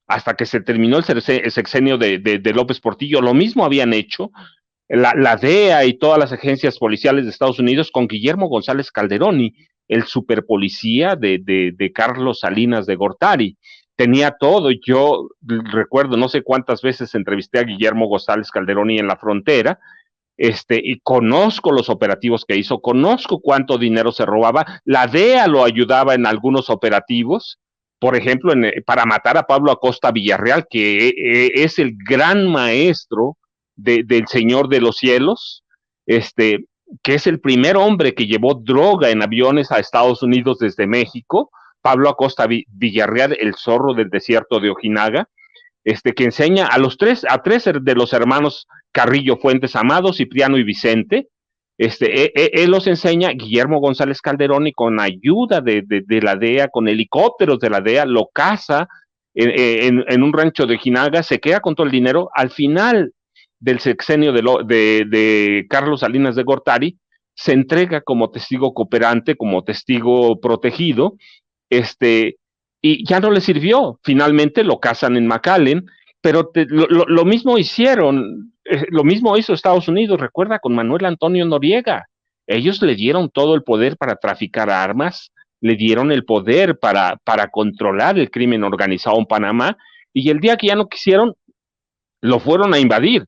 hasta que se terminó el sexenio de López Portillo, lo mismo habían hecho la DEA y todas las agencias policiales de Estados Unidos con Guillermo González Calderoni, el superpolicía de Carlos Salinas de Gortari. Tenía todo. Yo recuerdo, no sé cuántas veces entrevisté a Guillermo González Calderoni en la frontera, y conozco los operativos que hizo, conozco cuánto dinero se robaba. La DEA lo ayudaba en algunos operativos, por ejemplo, para matar a Pablo Acosta Villarreal, que es el gran maestro del Señor de los Cielos, que es el primer hombre que llevó droga en aviones a Estados Unidos desde México. Pablo Acosta Villarreal, el zorro del desierto de Ojinaga, que enseña a tres de los hermanos Carrillo Fuentes Amado, Cipriano y Vicente. Él los enseña. Guillermo González Calderoni, con ayuda de la DEA, con helicópteros de la DEA, lo caza en un rancho de Ojinaga, se queda con todo el dinero. Al final del sexenio de Carlos Salinas de Gortari, se entrega como testigo cooperante, como testigo protegido, y ya no le sirvió. Finalmente lo casan en McAllen, pero lo mismo hicieron, lo mismo hizo Estados Unidos, recuerda, con Manuel Antonio Noriega. Ellos le dieron todo el poder para traficar armas, le dieron el poder para controlar el crimen organizado en Panamá, y el día que ya no quisieron, lo fueron a invadir.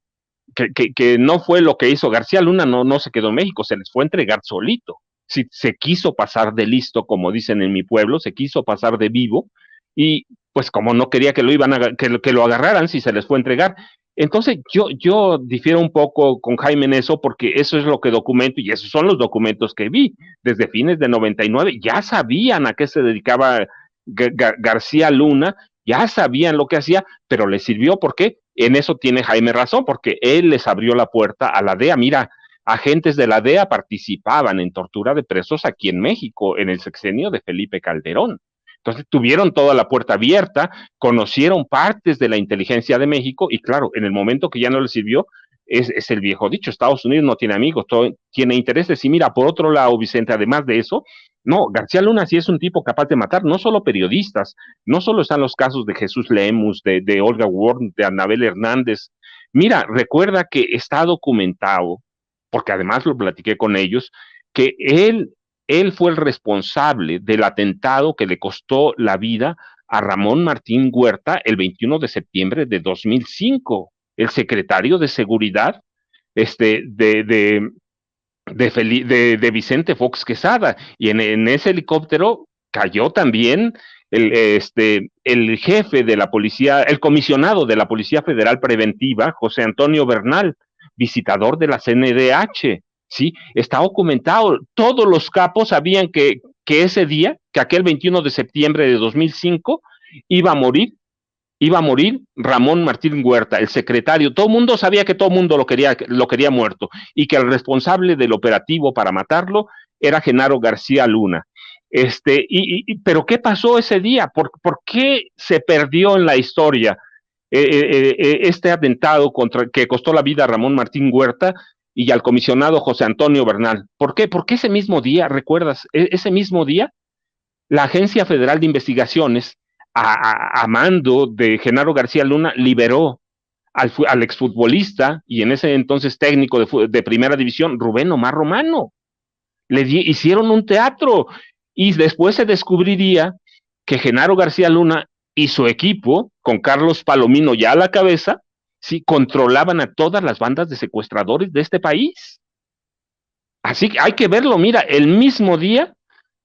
Que no fue lo que hizo García Luna, no se quedó en México, se les fue a entregar solito. Si se quiso pasar de listo, como dicen en mi pueblo, se quiso pasar de vivo, y pues como no quería que lo agarraran, si se les fue a entregar. Entonces yo difiero un poco con Jaime en eso, porque eso es lo que documento, y esos son los documentos que vi. Desde fines de 99 ya sabían a qué se dedicaba García Luna, ya sabían lo que hacía, pero les sirvió. ¿Por qué? En eso tiene Jaime razón, porque él les abrió la puerta a la DEA. Mira, agentes de la DEA participaban en tortura de presos aquí en México en el sexenio de Felipe Calderón. Entonces tuvieron toda la puerta abierta, conocieron partes de la inteligencia de México, y claro, en el momento que ya no les sirvió, es el viejo dicho, Estados Unidos no tiene amigos, tiene intereses. Y mira, por otro lado, Vicente, además de eso, no, García Luna sí es un tipo capaz de matar no solo periodistas, no solo están los casos de Jesús Lemus, de Olga Ward, de Anabel Hernández. Mira, recuerda que está documentado, porque además lo platiqué con ellos, que él fue el responsable del atentado que le costó la vida a Ramón Martín Huerta el 21 de septiembre de 2005, el secretario de Seguridad de Vicente Fox Quesada, y en ese helicóptero cayó también el jefe de la policía, el comisionado de la Policía Federal Preventiva, José Antonio Bernal, visitador de la CNDH. Sí, está documentado. Todos los capos sabían que ese día, que aquel 21 de septiembre de 2005, iba a morir Ramón Martín Huerta, el secretario. Todo el mundo sabía que todo el mundo lo quería muerto, y que el responsable del operativo para matarlo era Genaro García Luna. Pero ¿qué pasó ese día? ¿Por qué se perdió en la historia este atentado que costó la vida a Ramón Martín Huerta y al comisionado José Antonio Bernal? ¿Por qué? Porque ese mismo día, ¿recuerdas? Ese mismo día, la Agencia Federal de Investigaciones, a mando de Genaro García Luna, liberó al exfutbolista y en ese entonces técnico de primera división, Rubén Omar Romano. Hicieron un teatro, y después se descubriría que Genaro García Luna y su equipo, con Carlos Palomino ya a la cabeza, sí, controlaban a todas las bandas de secuestradores de este país. Así que hay que verlo, mira, el mismo día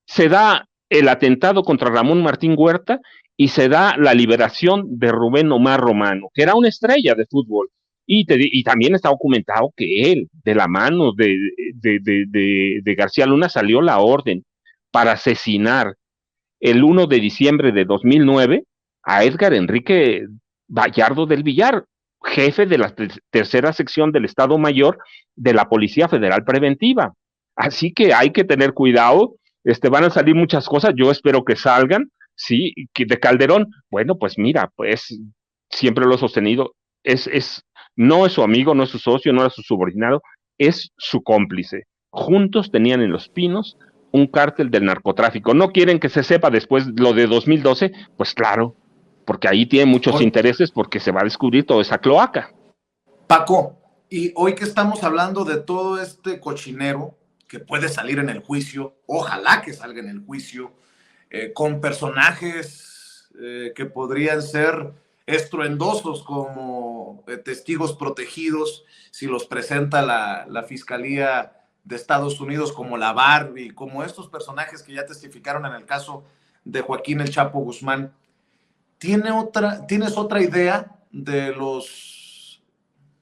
se da el atentado contra Ramón Martín Huerta y se da la liberación de Rubén Omar Romano, que era una estrella de fútbol. Y también está documentado que él, de la mano de García Luna, salió la orden para asesinar el 1 de diciembre de 2009 a Edgar Enrique Vallardo del Villar, jefe de la tercera sección del Estado Mayor de la Policía Federal Preventiva. Así que hay que tener cuidado, van a salir muchas cosas, yo espero que salgan, sí, que de Calderón, bueno, pues mira, pues siempre lo he sostenido, no es su amigo, no es su socio, no es su subordinado, es su cómplice. Juntos tenían en Los Pinos un cártel del narcotráfico. ¿No quieren que se sepa después lo de 2012? Pues claro, porque ahí tiene muchos intereses, porque se va a descubrir toda esa cloaca. Paco, y hoy que estamos hablando de todo este cochinero que puede salir en el juicio, ojalá que salga en el juicio, con personajes que podrían ser estruendosos como testigos protegidos, si los presenta la Fiscalía de Estados Unidos, como la Barbie, como estos personajes que ya testificaron en el caso de Joaquín El Chapo Guzmán. ¿Tienes otra idea de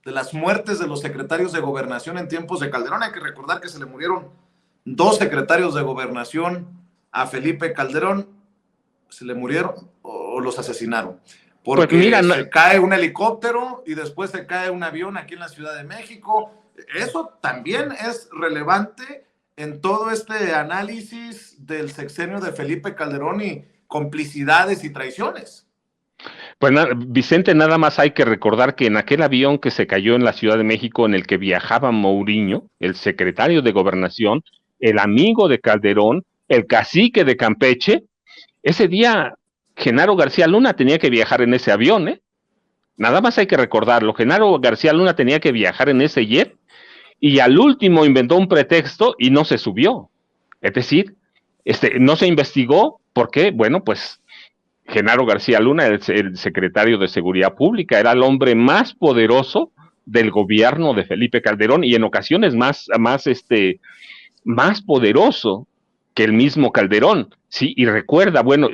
las muertes de los secretarios de gobernación en tiempos de Calderón? Hay que recordar que se le murieron 2 secretarios de gobernación a Felipe Calderón. ¿Se le murieron o los asesinaron? Porque pues mira, se cae un helicóptero y después se cae un avión aquí en la Ciudad de México. Eso también es relevante en todo este análisis del sexenio de Felipe Calderón y complicidades y traiciones. Pues Vicente, nada más hay que recordar que en aquel avión que se cayó en la Ciudad de México, en el que viajaba Mourinho, el secretario de Gobernación, el amigo de Calderón, el cacique de Campeche, ese día Genaro García Luna tenía que viajar en ese avión, ¿eh? Nada más hay que recordarlo. Genaro García Luna tenía que viajar en ese jet y al último inventó un pretexto y no se subió. Es decir, no se investigó. ¿Por qué? Bueno, pues Genaro García Luna, el secretario de Seguridad Pública, era el hombre más poderoso del gobierno de Felipe Calderón y en ocasiones más poderoso que el mismo Calderón, ¿sí? Y recuerda, bueno,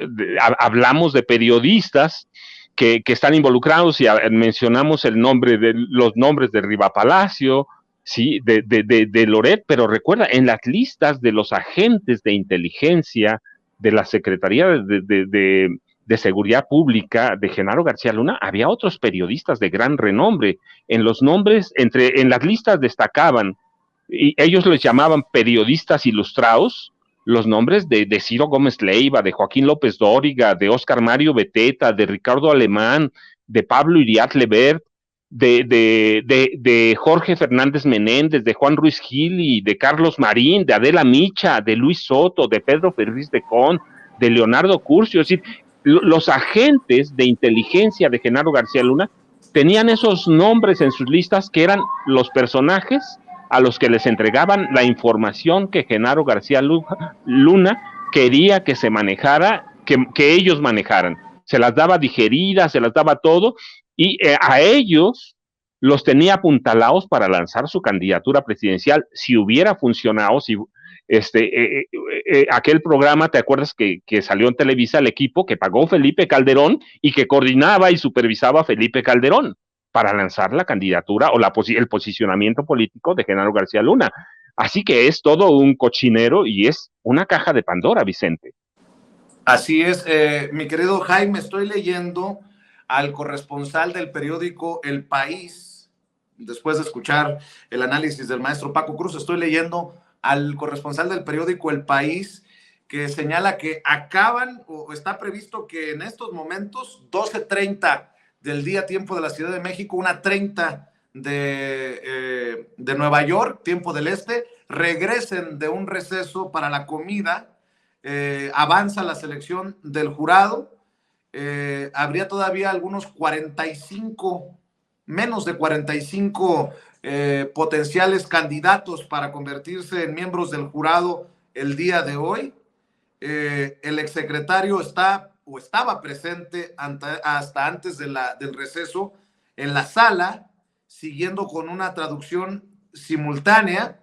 hablamos de periodistas que están involucrados y mencionamos los nombres de Riva Palacio, ¿sí? De Loret, pero recuerda, en las listas de los agentes de inteligencia de la Secretaría de Seguridad Pública de Genaro García Luna, había otros periodistas de gran renombre. En los nombres, en las listas destacaban, y ellos les llamaban periodistas ilustrados, los nombres de Ciro Gómez Leiva, de Joaquín López Dóriga, de Óscar Mario Beteta, de Ricardo Alemán, de Pablo Iriart Lebert, de Jorge Fernández Menéndez, de Juan Ruiz Gili, de Carlos Marín, de Adela Micha, de Luis Soto, de Pedro Ferriz de Con, de Leonardo Curcio. Es decir, los agentes de inteligencia de Genaro García Luna tenían esos nombres en sus listas que eran los personajes a los que les entregaban la información que Genaro García Luna quería que se manejara, que ellos manejaran. Se las daba digeridas, se las daba todo, y a ellos los tenía apuntalados para lanzar su candidatura presidencial. Si hubiera funcionado, aquel programa, ¿te acuerdas que salió en Televisa, el equipo que pagó Felipe Calderón y que coordinaba y supervisaba a Felipe Calderón para lanzar la candidatura o el posicionamiento político de Genaro García Luna? Así que es todo un cochinero y es una caja de Pandora, Vicente. Así es, mi querido Jaime, estoy leyendo al corresponsal del periódico El País, después de escuchar el análisis del maestro Paco Cruz, estoy leyendo al corresponsal del periódico El País, que señala que acaban, o está previsto que en estos momentos, 12:30 del día, tiempo de la Ciudad de México, 1:30 de Nueva York, tiempo del este, regresen de un receso para la comida. Avanza la selección del jurado. Habría todavía algunos 45, menos de 45 potenciales candidatos para convertirse en miembros del jurado el día de hoy. El exsecretario está o estaba presente hasta antes del receso en la sala, siguiendo con una traducción simultánea.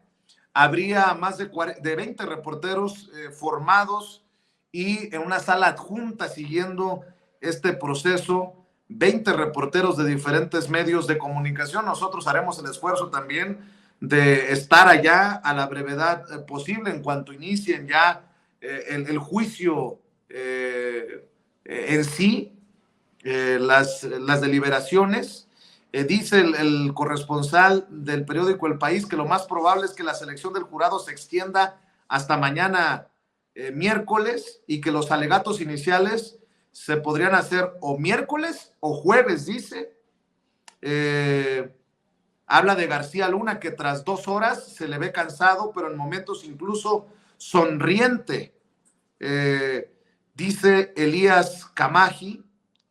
Habría más de 20 reporteros formados y en una sala adjunta siguiendo este proceso, 20 reporteros de diferentes medios de comunicación. Nosotros haremos el esfuerzo también de estar allá a la brevedad posible en cuanto inicien ya el juicio en sí, las deliberaciones. Dice el corresponsal del periódico El País que lo más probable es que la selección del jurado se extienda hasta mañana miércoles, y que los alegatos iniciales se podrían hacer o miércoles o jueves, dice. Habla de García Luna, que tras 2 horas se le ve cansado, pero en momentos incluso sonriente. Dice Elías Camaji,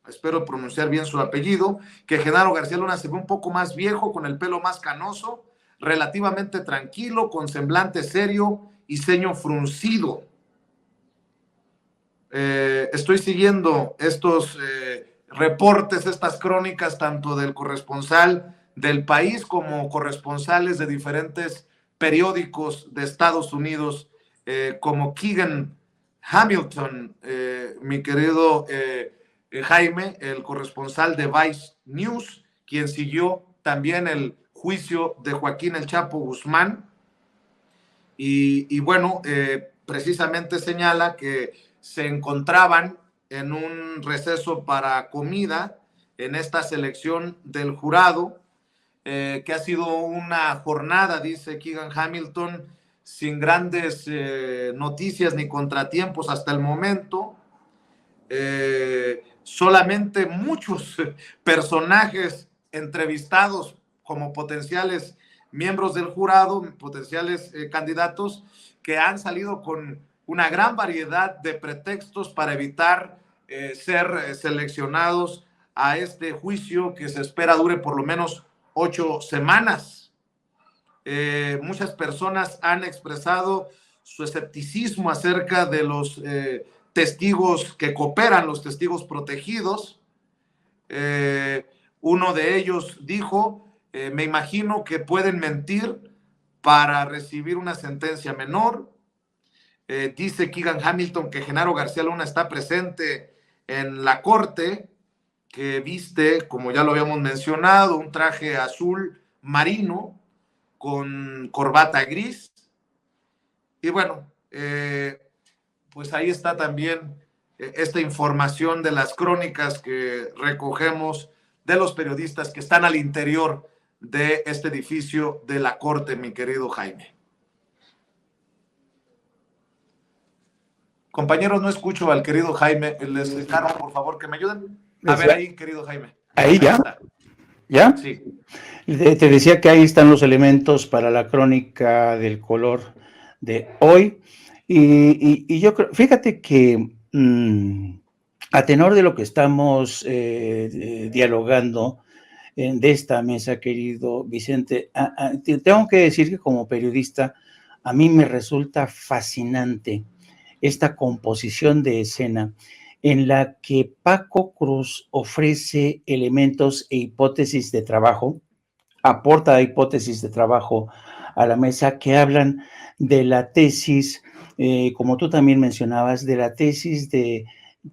espero pronunciar bien su apellido, que Genaro García Luna se ve un poco más viejo, con el pelo más canoso, relativamente tranquilo, con semblante serio y ceño fruncido. Estoy siguiendo estos reportes, estas crónicas, tanto del corresponsal del País como corresponsales de diferentes periódicos de Estados Unidos, como Keegan Hamilton, mi querido Jaime, el corresponsal de Vice News, quien siguió también el juicio de Joaquín El Chapo Guzmán. Y bueno, precisamente señala que se encontraban en un receso para comida en esta selección del jurado, que ha sido una jornada, dice Keegan Hamilton, sin grandes noticias ni contratiempos hasta el momento. Solamente muchos personajes entrevistados como potenciales miembros del jurado, potenciales candidatos, que han salido con una gran variedad de pretextos para evitar ser seleccionados a este juicio, que se espera dure por lo menos 8 semanas. Muchas personas han expresado su escepticismo acerca de los testigos que cooperan, los testigos protegidos. Uno de ellos dijo: me imagino que pueden mentir para recibir una sentencia menor. Dice Keegan Hamilton que Genaro García Luna está presente en la corte, que viste, como ya lo habíamos mencionado, un traje azul marino con corbata gris. Y bueno, pues ahí está también esta información de las crónicas que recogemos de los periodistas que están al interior de este edificio de la corte, mi querido Jaime. Compañeros, no escucho al querido Jaime. Les encargo, por favor, que me ayuden. A ver ahí, querido Jaime. Ahí ya. ¿Ya? Sí. Te decía que ahí están los elementos para la crónica del color de hoy. Y yo creo, fíjate que a tenor de lo que estamos dialogando de esta mesa, querido Vicente, tengo que decir que como periodista a mí me resulta fascinante esta composición de escena en la que Paco Cruz ofrece elementos e hipótesis de trabajo, aporta hipótesis de trabajo a la mesa que hablan de la tesis, como tú también mencionabas, de la tesis ¿te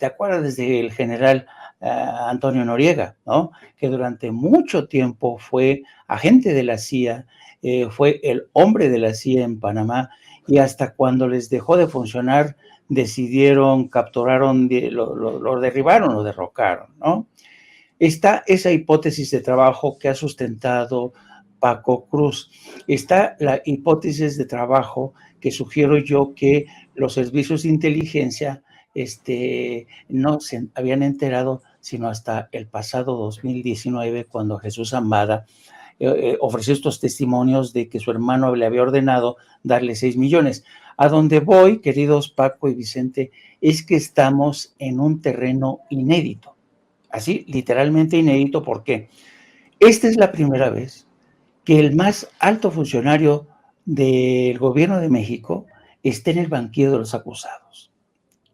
acuerdas del general Antonio Noriega, ¿no? Que durante mucho tiempo fue agente de la CIA, fue el hombre de la CIA en Panamá, y hasta cuando les dejó de funcionar, capturaron, lo derribaron, lo derrocaron, ¿no? Está esa hipótesis de trabajo que ha sustentado Paco Cruz. Está la hipótesis de trabajo que sugiero yo que los servicios de inteligencia no se habían enterado sino hasta el pasado 2019, cuando Jesús Zambada ofreció estos testimonios de que su hermano le había ordenado darle 6 millones. A donde voy, queridos Paco y Vicente, es que estamos en un terreno inédito. Así, literalmente inédito. ¿Por qué? Esta es la primera vez que el más alto funcionario del gobierno de México esté en el banquillo de los acusados.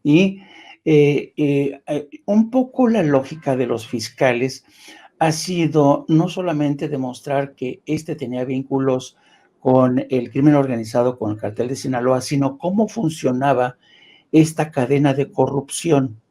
Y Un poco la lógica de los fiscales ha sido no solamente demostrar que tenía vínculos con el crimen organizado, con el cartel de Sinaloa, sino cómo funcionaba esta cadena de corrupción,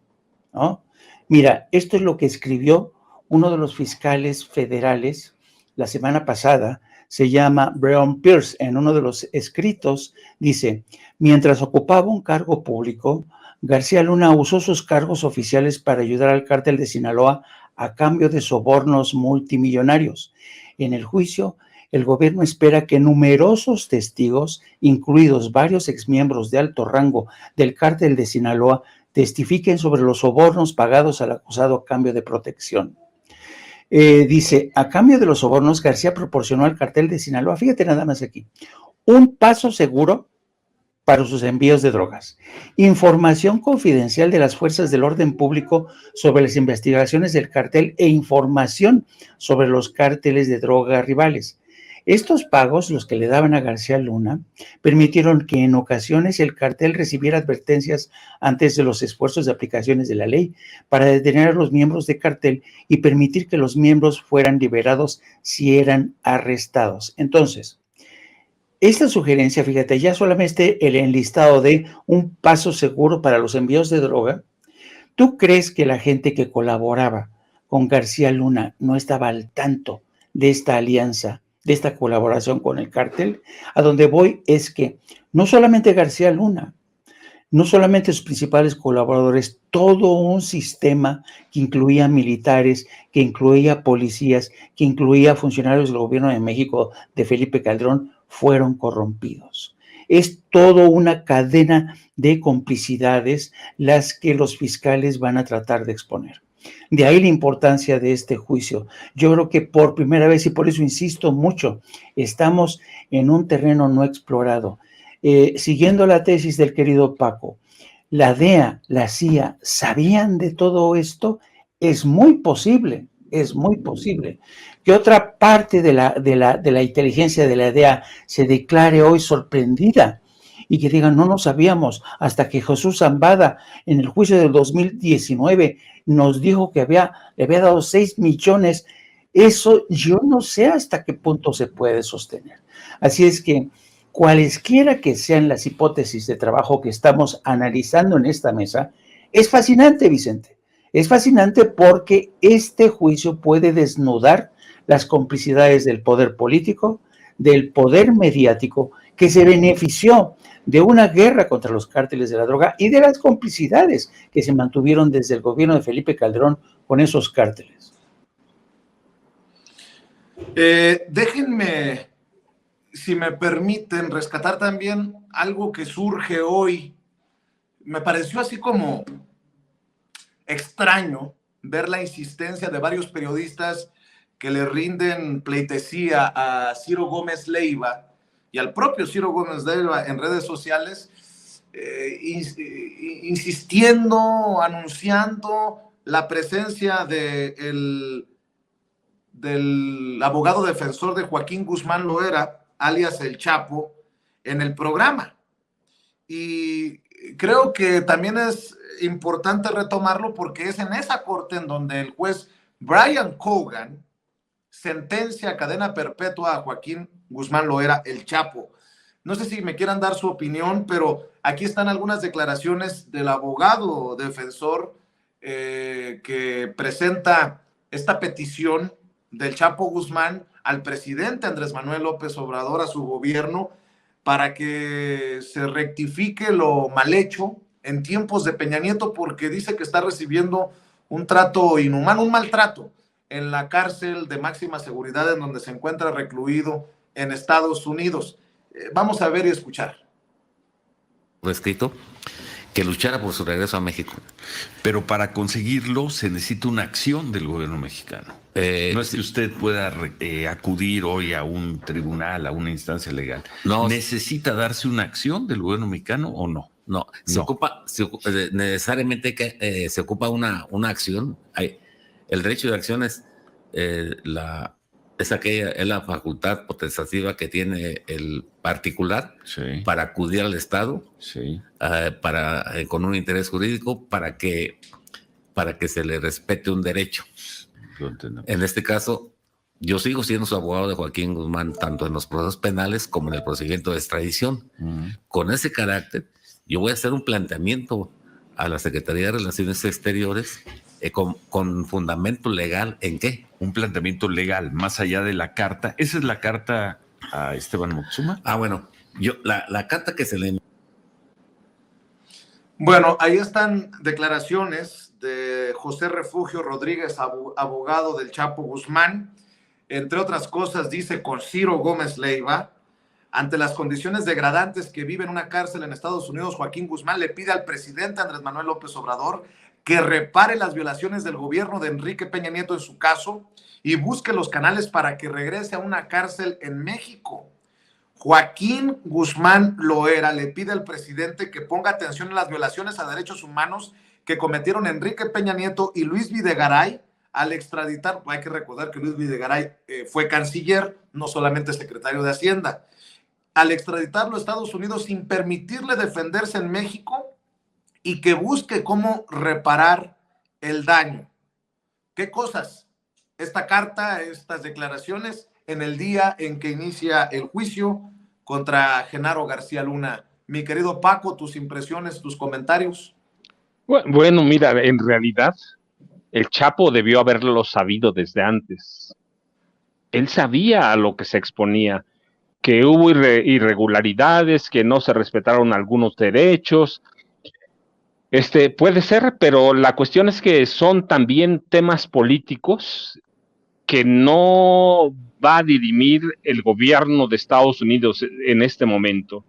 ¿no? Mira, esto es lo que escribió uno de los fiscales federales la semana pasada, se llama Breon Pierce. En uno de los escritos dice: mientras ocupaba un cargo público, García Luna usó sus cargos oficiales para ayudar al cártel de Sinaloa a cambio de sobornos multimillonarios. En el juicio, el gobierno espera que numerosos testigos, incluidos varios exmiembros de alto rango del cártel de Sinaloa, testifiquen sobre los sobornos pagados al acusado a cambio de protección. Dice, a cambio de los sobornos, García proporcionó al cartel de Sinaloa, fíjate nada más aquí, un paso seguro para sus envíos de drogas, información confidencial de las fuerzas del orden público sobre las investigaciones del cartel e información sobre los cárteles de droga rivales. Estos pagos, los que le daban a García Luna, permitieron que en ocasiones el cartel recibiera advertencias antes de los esfuerzos de aplicaciones de la ley para detener a los miembros del cartel y permitir que los miembros fueran liberados si eran arrestados. Entonces, esta sugerencia, fíjate, ya solamente el enlistado de un paso seguro para los envíos de droga. ¿Tú crees que la gente que colaboraba con García Luna no estaba al tanto de esta alianza, de esta colaboración con el cártel? A donde voy es que no solamente García Luna, no solamente sus principales colaboradores, todo un sistema que incluía militares, que incluía policías, que incluía funcionarios del gobierno de México de Felipe Calderón, fueron corrompidos. Es toda una cadena de complicidades las que los fiscales van a tratar de exponer. De ahí la importancia de este juicio. Yo creo que por primera vez, y por eso insisto mucho, estamos en un terreno no explorado. Siguiendo la tesis del querido Paco, la DEA, la CIA, ¿sabían de todo esto? Es muy posible que otra parte de la inteligencia de la DEA se declare hoy sorprendida y que digan, no lo sabíamos, hasta que Jesús Zambada en el juicio del 2019 nos dijo que le había dado 6 millones. Eso yo no sé hasta qué punto se puede sostener. Así es que cualesquiera que sean las hipótesis de trabajo que estamos analizando en esta mesa, es fascinante, Vicente. Es fascinante porque este juicio puede desnudar las complicidades del poder político, del poder mediático, que se benefició de una guerra contra los cárteles de la droga y de las complicidades que se mantuvieron desde el gobierno de Felipe Calderón con esos cárteles. Déjenme, si me permiten, rescatar también algo que surge hoy. Me pareció así como extraño ver la insistencia de varios periodistas que le rinden pleitesía a Ciro Gómez Leiva y al propio Ciro Gómez Leiva en redes sociales, insistiendo, anunciando la presencia del abogado defensor de Joaquín Guzmán Loera, alias El Chapo, en el programa. Y creo que también es importante retomarlo porque es en esa corte en donde el juez Brian Cogan sentencia a cadena perpetua a Joaquín Guzmán Loera, El Chapo. No sé si me quieran dar su opinión, pero aquí están algunas declaraciones del abogado defensor que presenta esta petición del Chapo Guzmán al presidente Andrés Manuel López Obrador, a su gobierno, para que se rectifique lo mal hecho en tiempos de Peña Nieto, porque dice que está recibiendo un trato inhumano, un maltrato en la cárcel de máxima seguridad en donde se encuentra recluido en Estados Unidos. Vamos a ver y escuchar. Escrito que luchara por su regreso a México. Pero para conseguirlo se necesita una acción del gobierno mexicano. No es que usted pueda acudir hoy a un tribunal, a una instancia legal. No. ¿Necesita darse una acción del gobierno mexicano o no? No, necesariamente que se ocupa una acción. El derecho de acción es es la facultad potestativa que tiene el particular Sí. para acudir al Estado Sí. con un interés jurídico para que se le respete un derecho. Lo entiendo. En este caso, yo sigo siendo su abogado de Joaquín Guzmán, tanto en los procesos penales como en el procedimiento de extradición. Con ese carácter, yo voy a hacer un planteamiento a la Secretaría de Relaciones Exteriores con fundamento legal. ¿En qué? Un planteamiento legal, más allá de la carta. ¿Esa es la carta a Esteban Moctezuma? Bueno, la carta que se le... Bueno, ahí están declaraciones de José Refugio Rodríguez, abogado del Chapo Guzmán. Entre otras cosas, dice con Ciro Gómez Leiva: ante las condiciones degradantes que vive en una cárcel en Estados Unidos, Joaquín Guzmán le pide al presidente Andrés Manuel López Obrador que repare las violaciones del gobierno de Enrique Peña Nieto en su caso y busque los canales para que regrese a una cárcel en México. Joaquín Guzmán Loera le pide al presidente que ponga atención en las violaciones a derechos humanos que cometieron Enrique Peña Nieto y Luis Videgaray al extraditar. Hay que recordar que Luis Videgaray fue canciller, no solamente secretario de Hacienda. Al extraditarlo a Estados Unidos sin permitirle defenderse en México y que busque cómo reparar el daño. ¿Qué cosas? Esta carta, estas declaraciones en el día en que inicia el juicio contra Genaro García Luna. Mi querido Paco, tus impresiones, tus comentarios. Bueno, mira, en realidad el Chapo debió haberlo sabido desde antes. Él sabía a lo que se exponía, que hubo irregularidades, que no se respetaron algunos derechos. Puede ser, pero la cuestión es que son también temas políticos que no va a dirimir el gobierno de Estados Unidos en este momento.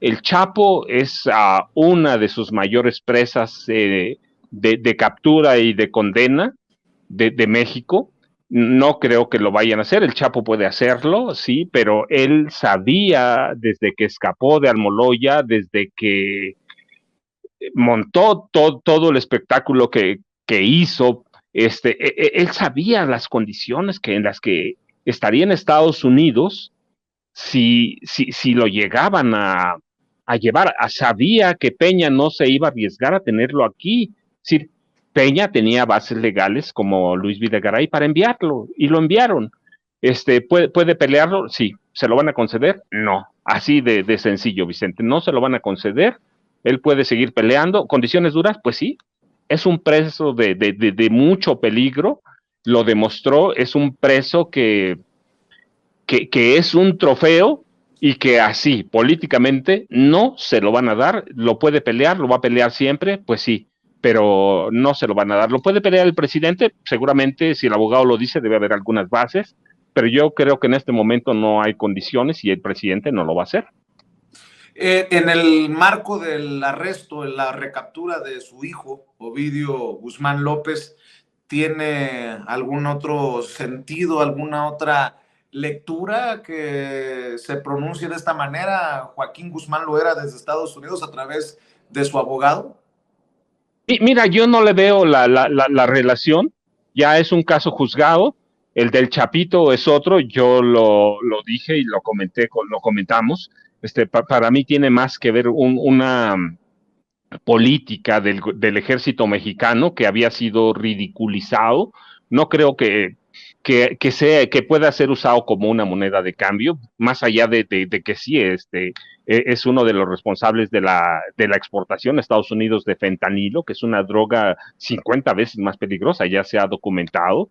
El Chapo es una de sus mayores presas de captura y de condena de México. No creo que lo vayan a hacer. El Chapo puede hacerlo, sí, pero él sabía desde que escapó de Almoloya, desde que montó todo el espectáculo que hizo, él sabía las condiciones en las que estaría en Estados Unidos si lo llegaban a llevar. Sabía que Peña no se iba a arriesgar a tenerlo aquí. Es decir, Peña tenía bases legales como Luis Videgaray para enviarlo, y lo enviaron. ¿Puede pelearlo? Sí. ¿Se lo van a conceder? No. Así de sencillo, Vicente. No se lo van a conceder. Él puede seguir peleando. ¿Condiciones duras? Pues sí. Es un preso de mucho peligro. Lo demostró. Es un preso que es un trofeo y que así, políticamente, no se lo van a dar. Lo puede pelear, lo va a pelear siempre, pues sí, pero no se lo van a dar. Lo puede pelear el presidente, seguramente, si el abogado lo dice, debe haber algunas bases, pero yo creo que en este momento no hay condiciones y el presidente no lo va a hacer. En el marco del arresto, en la recaptura de su hijo, Ovidio Guzmán López, ¿tiene algún otro sentido, alguna otra lectura que se pronuncie de esta manera Joaquín Guzmán Loera desde Estados Unidos a través de su abogado? Y mira, yo no le veo la relación. Ya es un caso juzgado. El del Chapito es otro. Yo lo dije y lo comentamos. Para mí tiene más que ver una política del ejército mexicano que había sido ridiculizado. No creo que pueda ser usado como una moneda de cambio, más allá de que sí, es uno de los responsables de la exportación a Estados Unidos de fentanilo, que es una droga 50 veces más peligrosa, ya se ha documentado.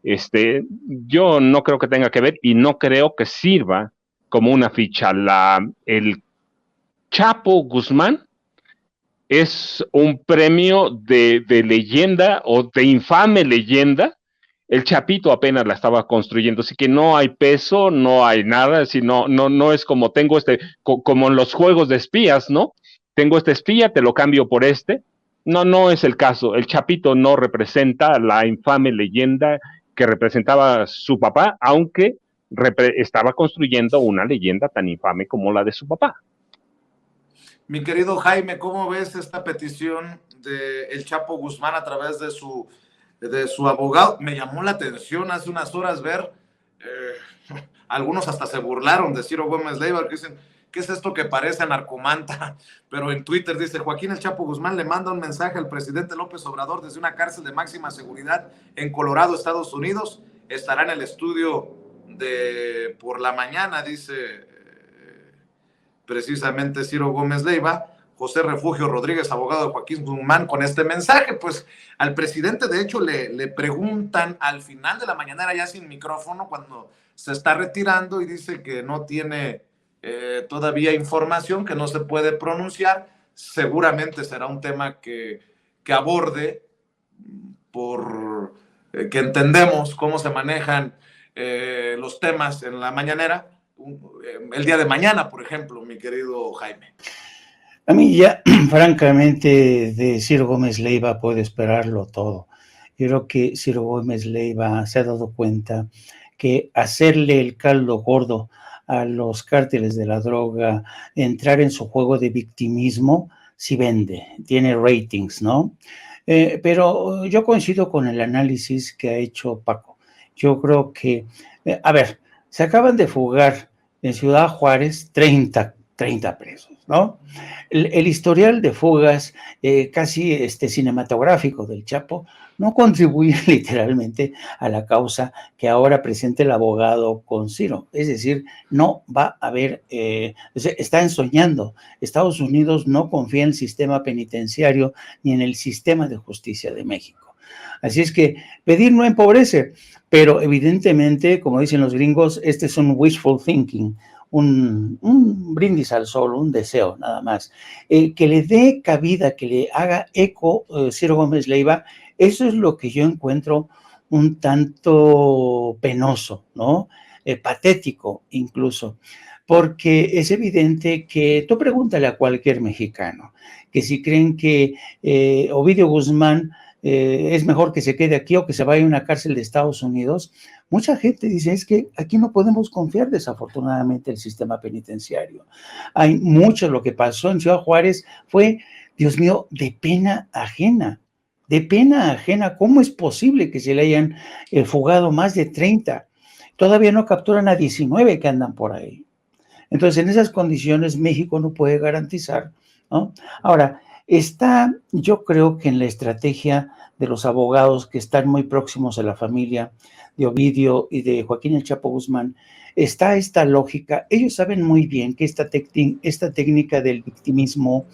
Yo no creo que tenga que ver y no creo que sirva como una ficha. El Chapo Guzmán es un premio de leyenda o de infame leyenda. El Chapito apenas la estaba construyendo, así que no hay peso, no hay nada, no es como como en los juegos de espías, ¿no? Tengo este espía, te lo cambio por este. No es el caso. El Chapito no representa la infame leyenda que representaba su papá, aunque estaba construyendo una leyenda tan infame como la de su papá. Mi querido Jaime, ¿cómo ves esta petición de el Chapo Guzmán a través de su abogado? Me llamó la atención hace unas horas ver algunos hasta se burlaron de Ciro Gómez Leiva, que dicen, ¿qué es esto que parece narcomanta? Pero en Twitter dice, Joaquín El Chapo Guzmán le manda un mensaje al presidente López Obrador desde una cárcel de máxima seguridad en Colorado, Estados Unidos. Estará en el estudio por la mañana, dice precisamente Ciro Gómez Leiva. José Refugio Rodríguez, abogado de Joaquín Guzmán, con este mensaje. Pues al presidente, de hecho, le preguntan al final de la mañanera, ya sin micrófono, cuando se está retirando, y dice que no tiene todavía información, que no se puede pronunciar. Seguramente será un tema que aborde, por que entendemos cómo se manejan los temas en la mañanera, el día de mañana, por ejemplo, mi querido Jaime. A mí ya, francamente, de Ciro Gómez Leiva puedo esperarlo todo. Yo creo que Ciro Gómez Leiva se ha dado cuenta que hacerle el caldo gordo a los cárteles de la droga, entrar en su juego de victimismo, sí vende, tiene ratings, ¿no? Pero yo coincido con el análisis que ha hecho Paco. Yo creo que, a ver, se acaban de fugar en Ciudad Juárez 30 presos, ¿no? El historial de fugas casi cinematográfico del Chapo no contribuye literalmente a la causa que ahora presenta el abogado con Ciro. Es decir, no va a haber, están soñando. Estados Unidos no confía en el sistema penitenciario ni en el sistema de justicia de México. Así es que pedir no empobrece, pero evidentemente, como dicen los gringos, este es un wishful thinking, un brindis al sol, un deseo nada más, que le dé cabida, que le haga eco Ciro Gómez Leiva. Eso es lo que yo encuentro un tanto penoso, ¿no? Patético incluso, porque es evidente que tú pregúntale a cualquier mexicano, que si creen que Ovidio Guzmán es mejor que se quede aquí o que se vaya a una cárcel de Estados Unidos. Mucha gente dice, es que aquí no podemos confiar desafortunadamente el sistema penitenciario. Hay mucho, lo que pasó en Ciudad Juárez fue, Dios mío, de pena ajena. De pena ajena. ¿Cómo es posible que se le hayan fugado más de 30? Todavía no capturan a 19 que andan por ahí. Entonces, en esas condiciones, México no puede garantizar, ¿no? Ahora, yo creo que en la estrategia de los abogados que están muy próximos a la familia de Ovidio y de Joaquín El Chapo Guzmán, está esta lógica. Ellos saben muy bien que esta técnica del victimismo,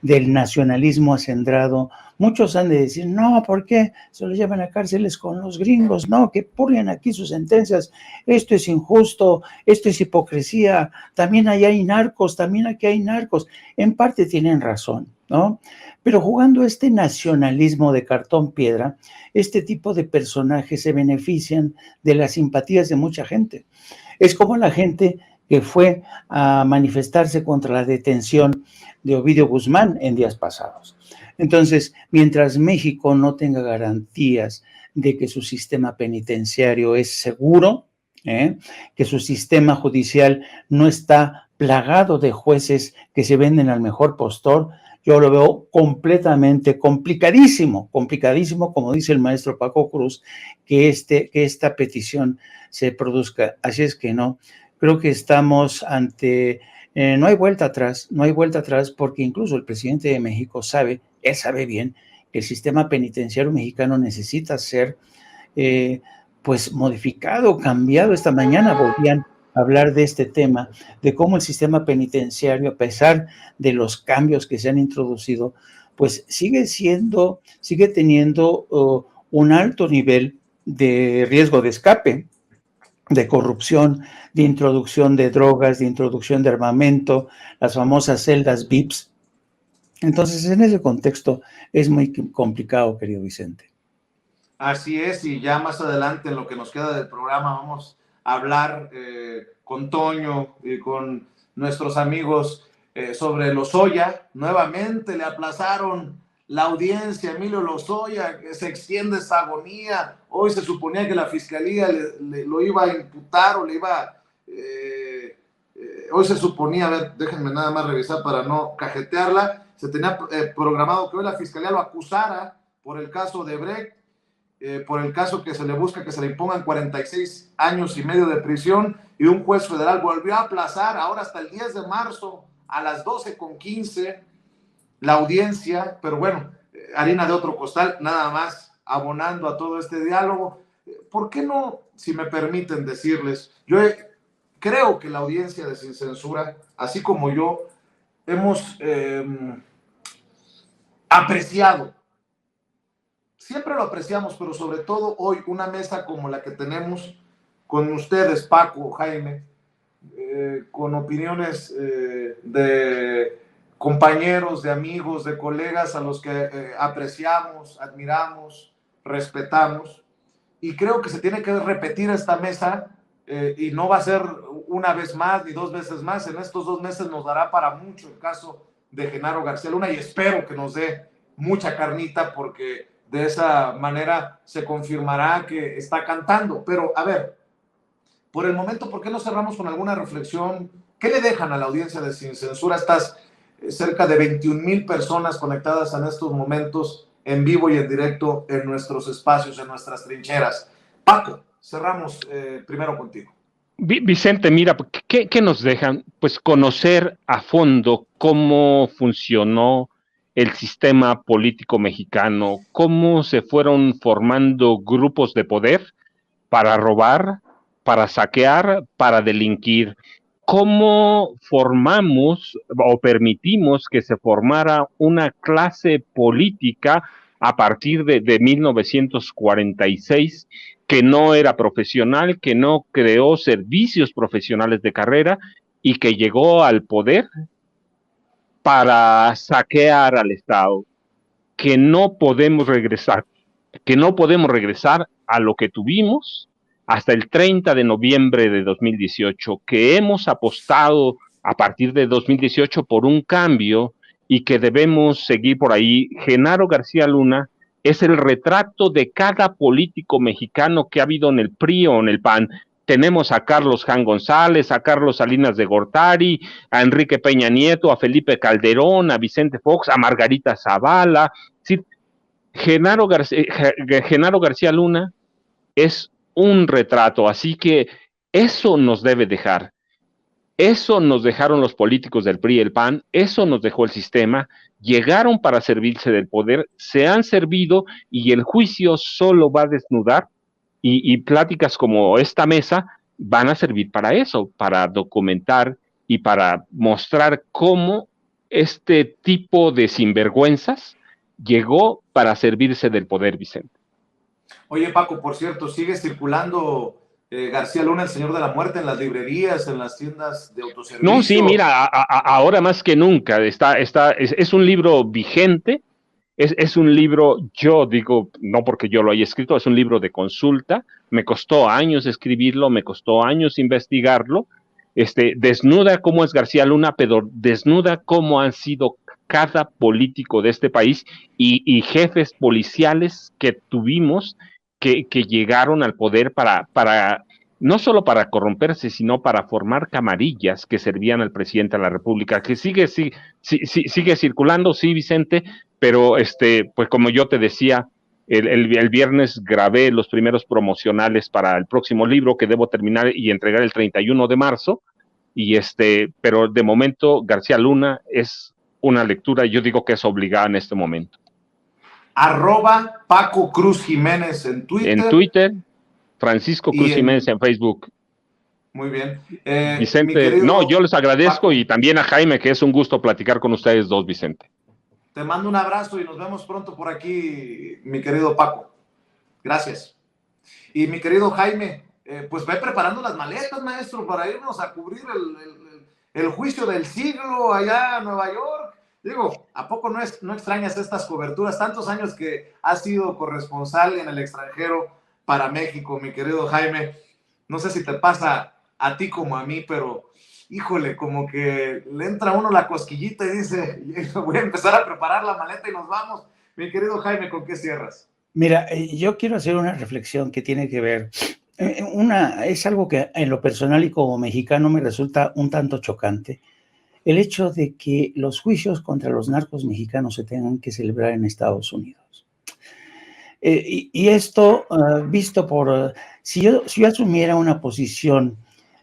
del nacionalismo acendrado, muchos han de decir, no, ¿por qué se los llevan a cárceles con los gringos? No, que purguen aquí sus sentencias, esto es injusto, esto es hipocresía, también allá hay narcos, también aquí hay narcos. En parte tienen razón, ¿no? Pero jugando este nacionalismo de cartón piedra, este tipo de personajes se benefician de las simpatías de mucha gente. Es como la gente que fue a manifestarse contra la detención de Ovidio Guzmán en días pasados. Entonces, mientras México no tenga garantías de que su sistema penitenciario es seguro, que su sistema judicial no está plagado de jueces que se venden al mejor postor, yo lo veo completamente complicadísimo, como dice el maestro Paco Cruz, que esta petición se produzca. Así es que no, creo que estamos ante, no hay vuelta atrás, porque incluso el presidente de México sabe bien que el sistema penitenciario mexicano necesita ser pues modificado, cambiado. Esta mañana volvían hablar de este tema, de cómo el sistema penitenciario, a pesar de los cambios que se han introducido, pues sigue teniendo un alto nivel de riesgo de escape, de corrupción, de introducción de drogas, de introducción de armamento, las famosas celdas VIPs. Entonces, en ese contexto es muy complicado, querido Vicente. Así es, y ya más adelante, en lo que nos queda del programa, vamos a hablar con Toño y con nuestros amigos sobre Lozoya. Nuevamente le aplazaron la audiencia a Emilio Lozoya, que se extiende esa agonía. Hoy se suponía que la fiscalía lo iba a imputar o le iba... hoy se suponía, a ver, déjenme nada más revisar para no cajetearla, se tenía programado que hoy la fiscalía lo acusara por el caso de Brecht, por el caso que se le busca que se le impongan 46 años y medio de prisión, y un juez federal volvió a aplazar ahora hasta el 10 de marzo a las 12:15 la audiencia, pero bueno, harina de otro costal, nada más abonando a todo este diálogo. ¿Por qué no, si me permiten decirles, creo que la audiencia de Sin Censura, así como yo, hemos apreciado, siempre lo apreciamos, pero sobre todo hoy, una mesa como la que tenemos con ustedes, Paco, Jaime, con opiniones de compañeros, de amigos, de colegas a los que apreciamos, admiramos, respetamos, y creo que se tiene que repetir esta mesa, y no va a ser una vez más ni 2 veces más. En estos 2 meses nos dará para mucho el caso de Genaro García Luna, y espero que nos dé mucha carnita, porque de esa manera se confirmará que está cantando. Pero a ver, por el momento, ¿por qué no cerramos con alguna reflexión? ¿Qué le dejan a la audiencia de Sin Censura estas cerca de 21,000 personas conectadas en estos momentos en vivo y en directo en nuestros espacios, en nuestras trincheras? Paco, cerramos primero contigo. Vicente, mira, ¿qué nos dejan? Pues conocer a fondo cómo funcionó el sistema político mexicano, cómo se fueron formando grupos de poder para robar, para saquear, para delinquir, cómo formamos o permitimos que se formara una clase política a partir de 1946, que no era profesional, que no creó servicios profesionales de carrera y que llegó al poder para saquear al Estado, que no podemos regresar a lo que tuvimos hasta el 30 de noviembre de 2018, que hemos apostado a partir de 2018 por un cambio y que debemos seguir por ahí. Genaro García Luna es el retrato de cada político mexicano que ha habido en el PRI o en el PAN. Tenemos a Carlos Jan González, a Carlos Salinas de Gortari, a Enrique Peña Nieto, a Felipe Calderón, a Vicente Fox, a Margarita Zavala. ¿Sí? Genaro García Luna es un retrato, así que eso nos debe dejar. Eso nos dejaron los políticos del PRI y el PAN, eso nos dejó el sistema, llegaron para servirse del poder, se han servido, y el juicio solo va a desnudar, y pláticas como esta mesa van a servir para eso, para documentar y para mostrar cómo este tipo de sinvergüenzas llegó para servirse del poder, Vicente. Oye, Paco, por cierto, sigue circulando García Luna, el Señor de la Muerte, en las librerías, en las tiendas de autoservicio. No, sí, mira, ahora más que nunca es un libro vigente, es un libro, yo digo, no porque yo lo haya escrito, es un libro de consulta, me costó años escribirlo, me costó años investigarlo, desnuda cómo es García Luna, pero desnuda cómo han sido cada político de este país y jefes policiales que tuvimos que llegaron al poder para no solo para corromperse, sino para formar camarillas que servían al presidente de la República, que sigue circulando, sí, Vicente, pero pues como yo te decía, el viernes grabé los primeros promocionales para el próximo libro que debo terminar y entregar el 31 de marzo, pero de momento García Luna es una lectura, yo digo que es obligada en este momento. @Paco Cruz Jiménez en Twitter. En Twitter, Francisco Cruz Jiménez en Facebook. Muy bien. Vicente, yo les agradezco, Paco, y también a Jaime, que es un gusto platicar con ustedes dos, Vicente. Te mando un abrazo y nos vemos pronto por aquí, mi querido Paco. Gracias. Y mi querido Jaime, pues ve preparando las maletas, maestro, para irnos a cubrir el juicio del siglo allá en Nueva York. Digo, ¿a poco no extrañas estas coberturas? Tantos años que has sido corresponsal en el extranjero para México, mi querido Jaime. No sé si te pasa a ti como a mí, pero híjole, como que le entra a uno la cosquillita y dice, voy a empezar a preparar la maleta y nos vamos. Mi querido Jaime, ¿con qué cierras? Mira, yo quiero hacer una reflexión que tiene que ver, es algo que en lo personal y como mexicano me resulta un tanto chocante, el hecho de que los juicios contra los narcos mexicanos se tengan que celebrar en Estados Unidos. Y esto, visto por, si yo asumiera una posición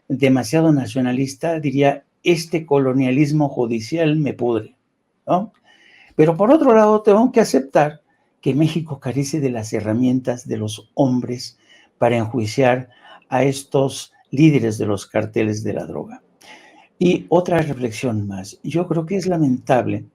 demasiado nacionalista, diría, este colonialismo judicial me pudre, ¿no? Pero por otro lado, tengo que aceptar que México carece de las herramientas de los hombres para enjuiciar a estos líderes de los carteles de la droga. Y otra reflexión más, yo creo que es lamentable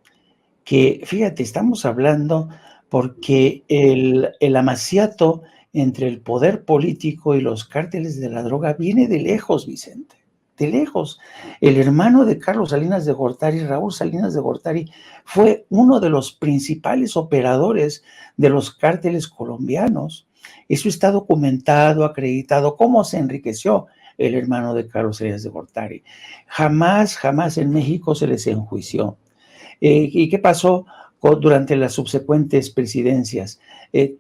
que, fíjate, estamos hablando porque el amaciato entre el poder político y los cárteles de la droga viene de lejos, Vicente, de lejos. El hermano de Carlos Salinas de Gortari, Raúl Salinas de Gortari, fue uno de los principales operadores de los cárteles colombianos. Eso está documentado, acreditado, cómo se enriqueció el hermano de Carlos Salinas de Gortari. Jamás en México se les enjuició. ¿Y qué pasó durante las subsecuentes presidencias?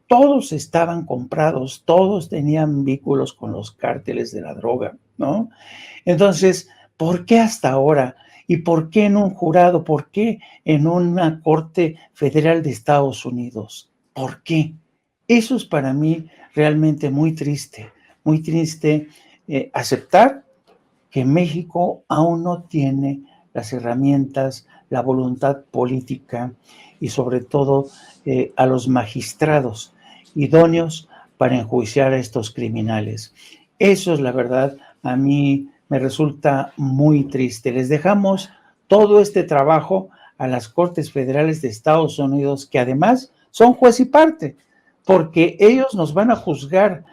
Todos estaban comprados, todos tenían vínculos con los cárteles de la droga, ¿no? Entonces, ¿por qué hasta ahora? ¿Y por qué en un jurado? ¿Por qué en una corte federal de Estados Unidos? ¿Por qué? Eso es para mí realmente muy triste aceptar que México aún no tiene las herramientas, la voluntad política y sobre todo a los magistrados idóneos para enjuiciar a estos criminales. Eso es la verdad, a mí me resulta muy triste. Les dejamos todo este trabajo a las Cortes Federales de Estados Unidos, que además son juez y parte, porque ellos nos van a juzgar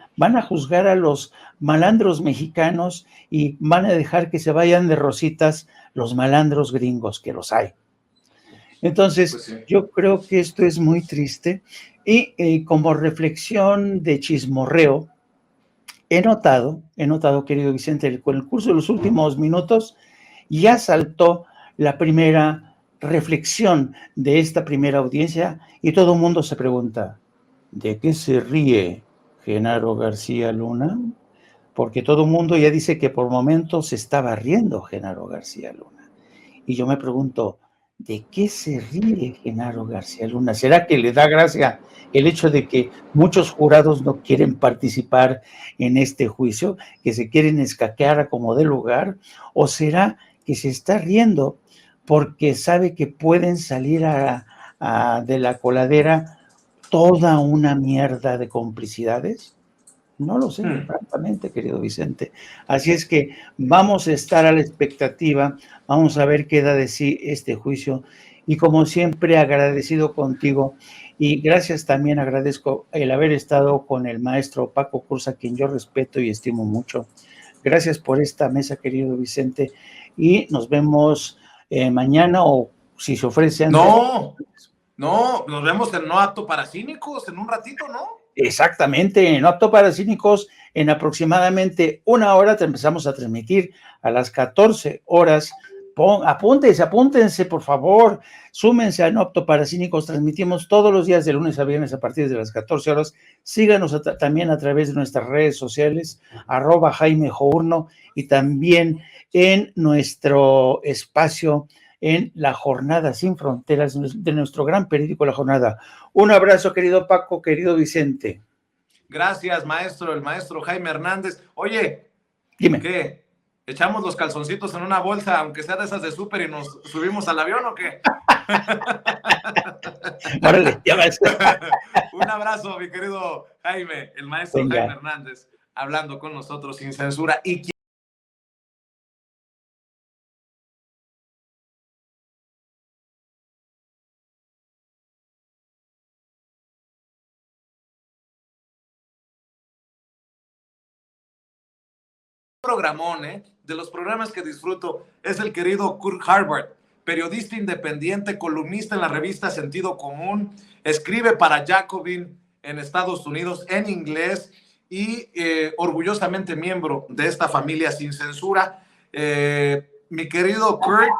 a los malandros mexicanos y van a dejar que se vayan de rositas los malandros gringos, que los hay. Entonces, pues sí, yo creo que esto es muy triste y como reflexión de chismorreo, he notado, querido Vicente, con el curso de los últimos minutos, ya saltó la primera reflexión de esta primera audiencia y todo el mundo se pregunta, ¿de qué se ríe Genaro García Luna? Porque todo el mundo ya dice que por momentos se estaba riendo Genaro García Luna. Y yo me pregunto, ¿de qué se ríe Genaro García Luna? ¿Será que le da gracia el hecho de que muchos jurados no quieren participar en este juicio, que se quieren escaquear a como dé lugar? ¿O será que se está riendo porque sabe que pueden salir de la coladera toda una mierda de complicidades? No lo sé, francamente, querido Vicente. Así es que vamos a estar a la expectativa, vamos a ver qué da de sí este juicio. Y como siempre, agradecido contigo y gracias también, agradezco el haber estado con el maestro Paco Cruz, a quien yo respeto y estimo mucho. Gracias por esta mesa, querido Vicente, y nos vemos mañana o si se ofrece antes. No, nos vemos en No Apto para Cínicos en un ratito, ¿no? Exactamente, en No Apto para Cínicos, en aproximadamente una hora te empezamos a transmitir a las 14 horas. Apúntense, por favor, súmense a No Apto para Cínicos. Transmitimos todos los días de lunes a viernes a partir de las 14 horas. Síganos también a través de nuestras redes sociales, @JaimeJourno, y también en nuestro espacio en La Jornada Sin Fronteras, de nuestro gran periódico La Jornada. Un abrazo, querido Paco, querido Vicente. Gracias, maestro, el maestro Jaime Hernández. Oye, dime. ¿Qué? ¿Echamos los calzoncitos en una bolsa, aunque sea de esas de súper, y nos subimos al avión o qué? Órale, ya ves. Un abrazo, mi querido Jaime, el maestro Venga. Jaime Hernández, hablando con nosotros sin censura. Y programón, de los programas que disfruto, es el querido Kurt Harvard, periodista independiente, columnista en la revista Sentido Común, escribe para Jacobin en Estados Unidos en inglés y orgullosamente miembro de esta familia sin censura. Mi querido Kurt,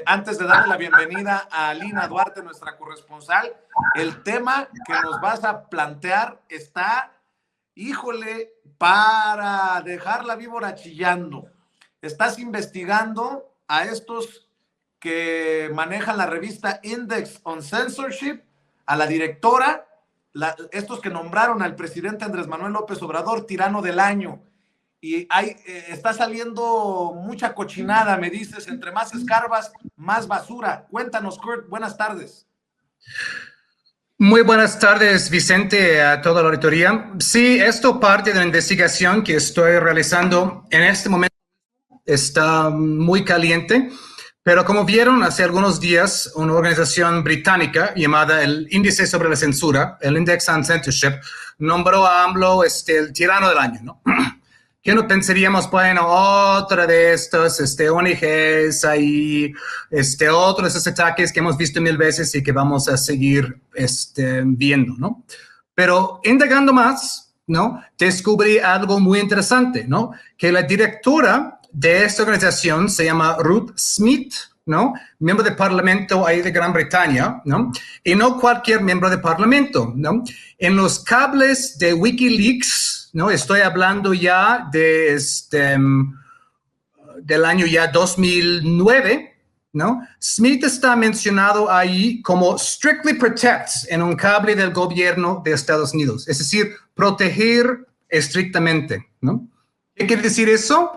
antes de darle la bienvenida a Lina Duarte, nuestra corresponsal, el tema que nos vas a plantear está... Híjole, para dejar la víbora chillando. Estás investigando a estos que manejan la revista Index on Censorship, a la directora, estos que nombraron al presidente Andrés Manuel López Obrador tirano del año. Y está saliendo mucha cochinada, me dices, entre más escarbas, más basura. Cuéntanos, Kurt, buenas tardes. Muy buenas tardes, Vicente, a toda la auditoría. Sí, esto parte de la investigación que estoy realizando en este momento. Está muy caliente, pero como vieron hace algunos días, una organización británica llamada el Índice sobre la Censura, el Index on Censorship, nombró a AMLO el tirano del año, ¿no? ¿Qué no pensaríamos? Bueno, otra de estos ONGs ahí, otro de esos ataques que hemos visto 1000 veces y que vamos a seguir viendo, ¿no? Pero indagando más, ¿no? Descubrí algo muy interesante, ¿no? Que la directora de esta organización se llama Ruth Smith, ¿no? Miembro del Parlamento ahí de Gran Bretaña, ¿no? Y no cualquier miembro del Parlamento, ¿no? En los cables de WikiLeaks, ¿no? Estoy hablando ya de del año ya 2009, ¿no? Smith está mencionado ahí como strictly protects en un cable del gobierno de Estados Unidos, es decir, proteger estrictamente, ¿no? ¿Qué quiere decir eso?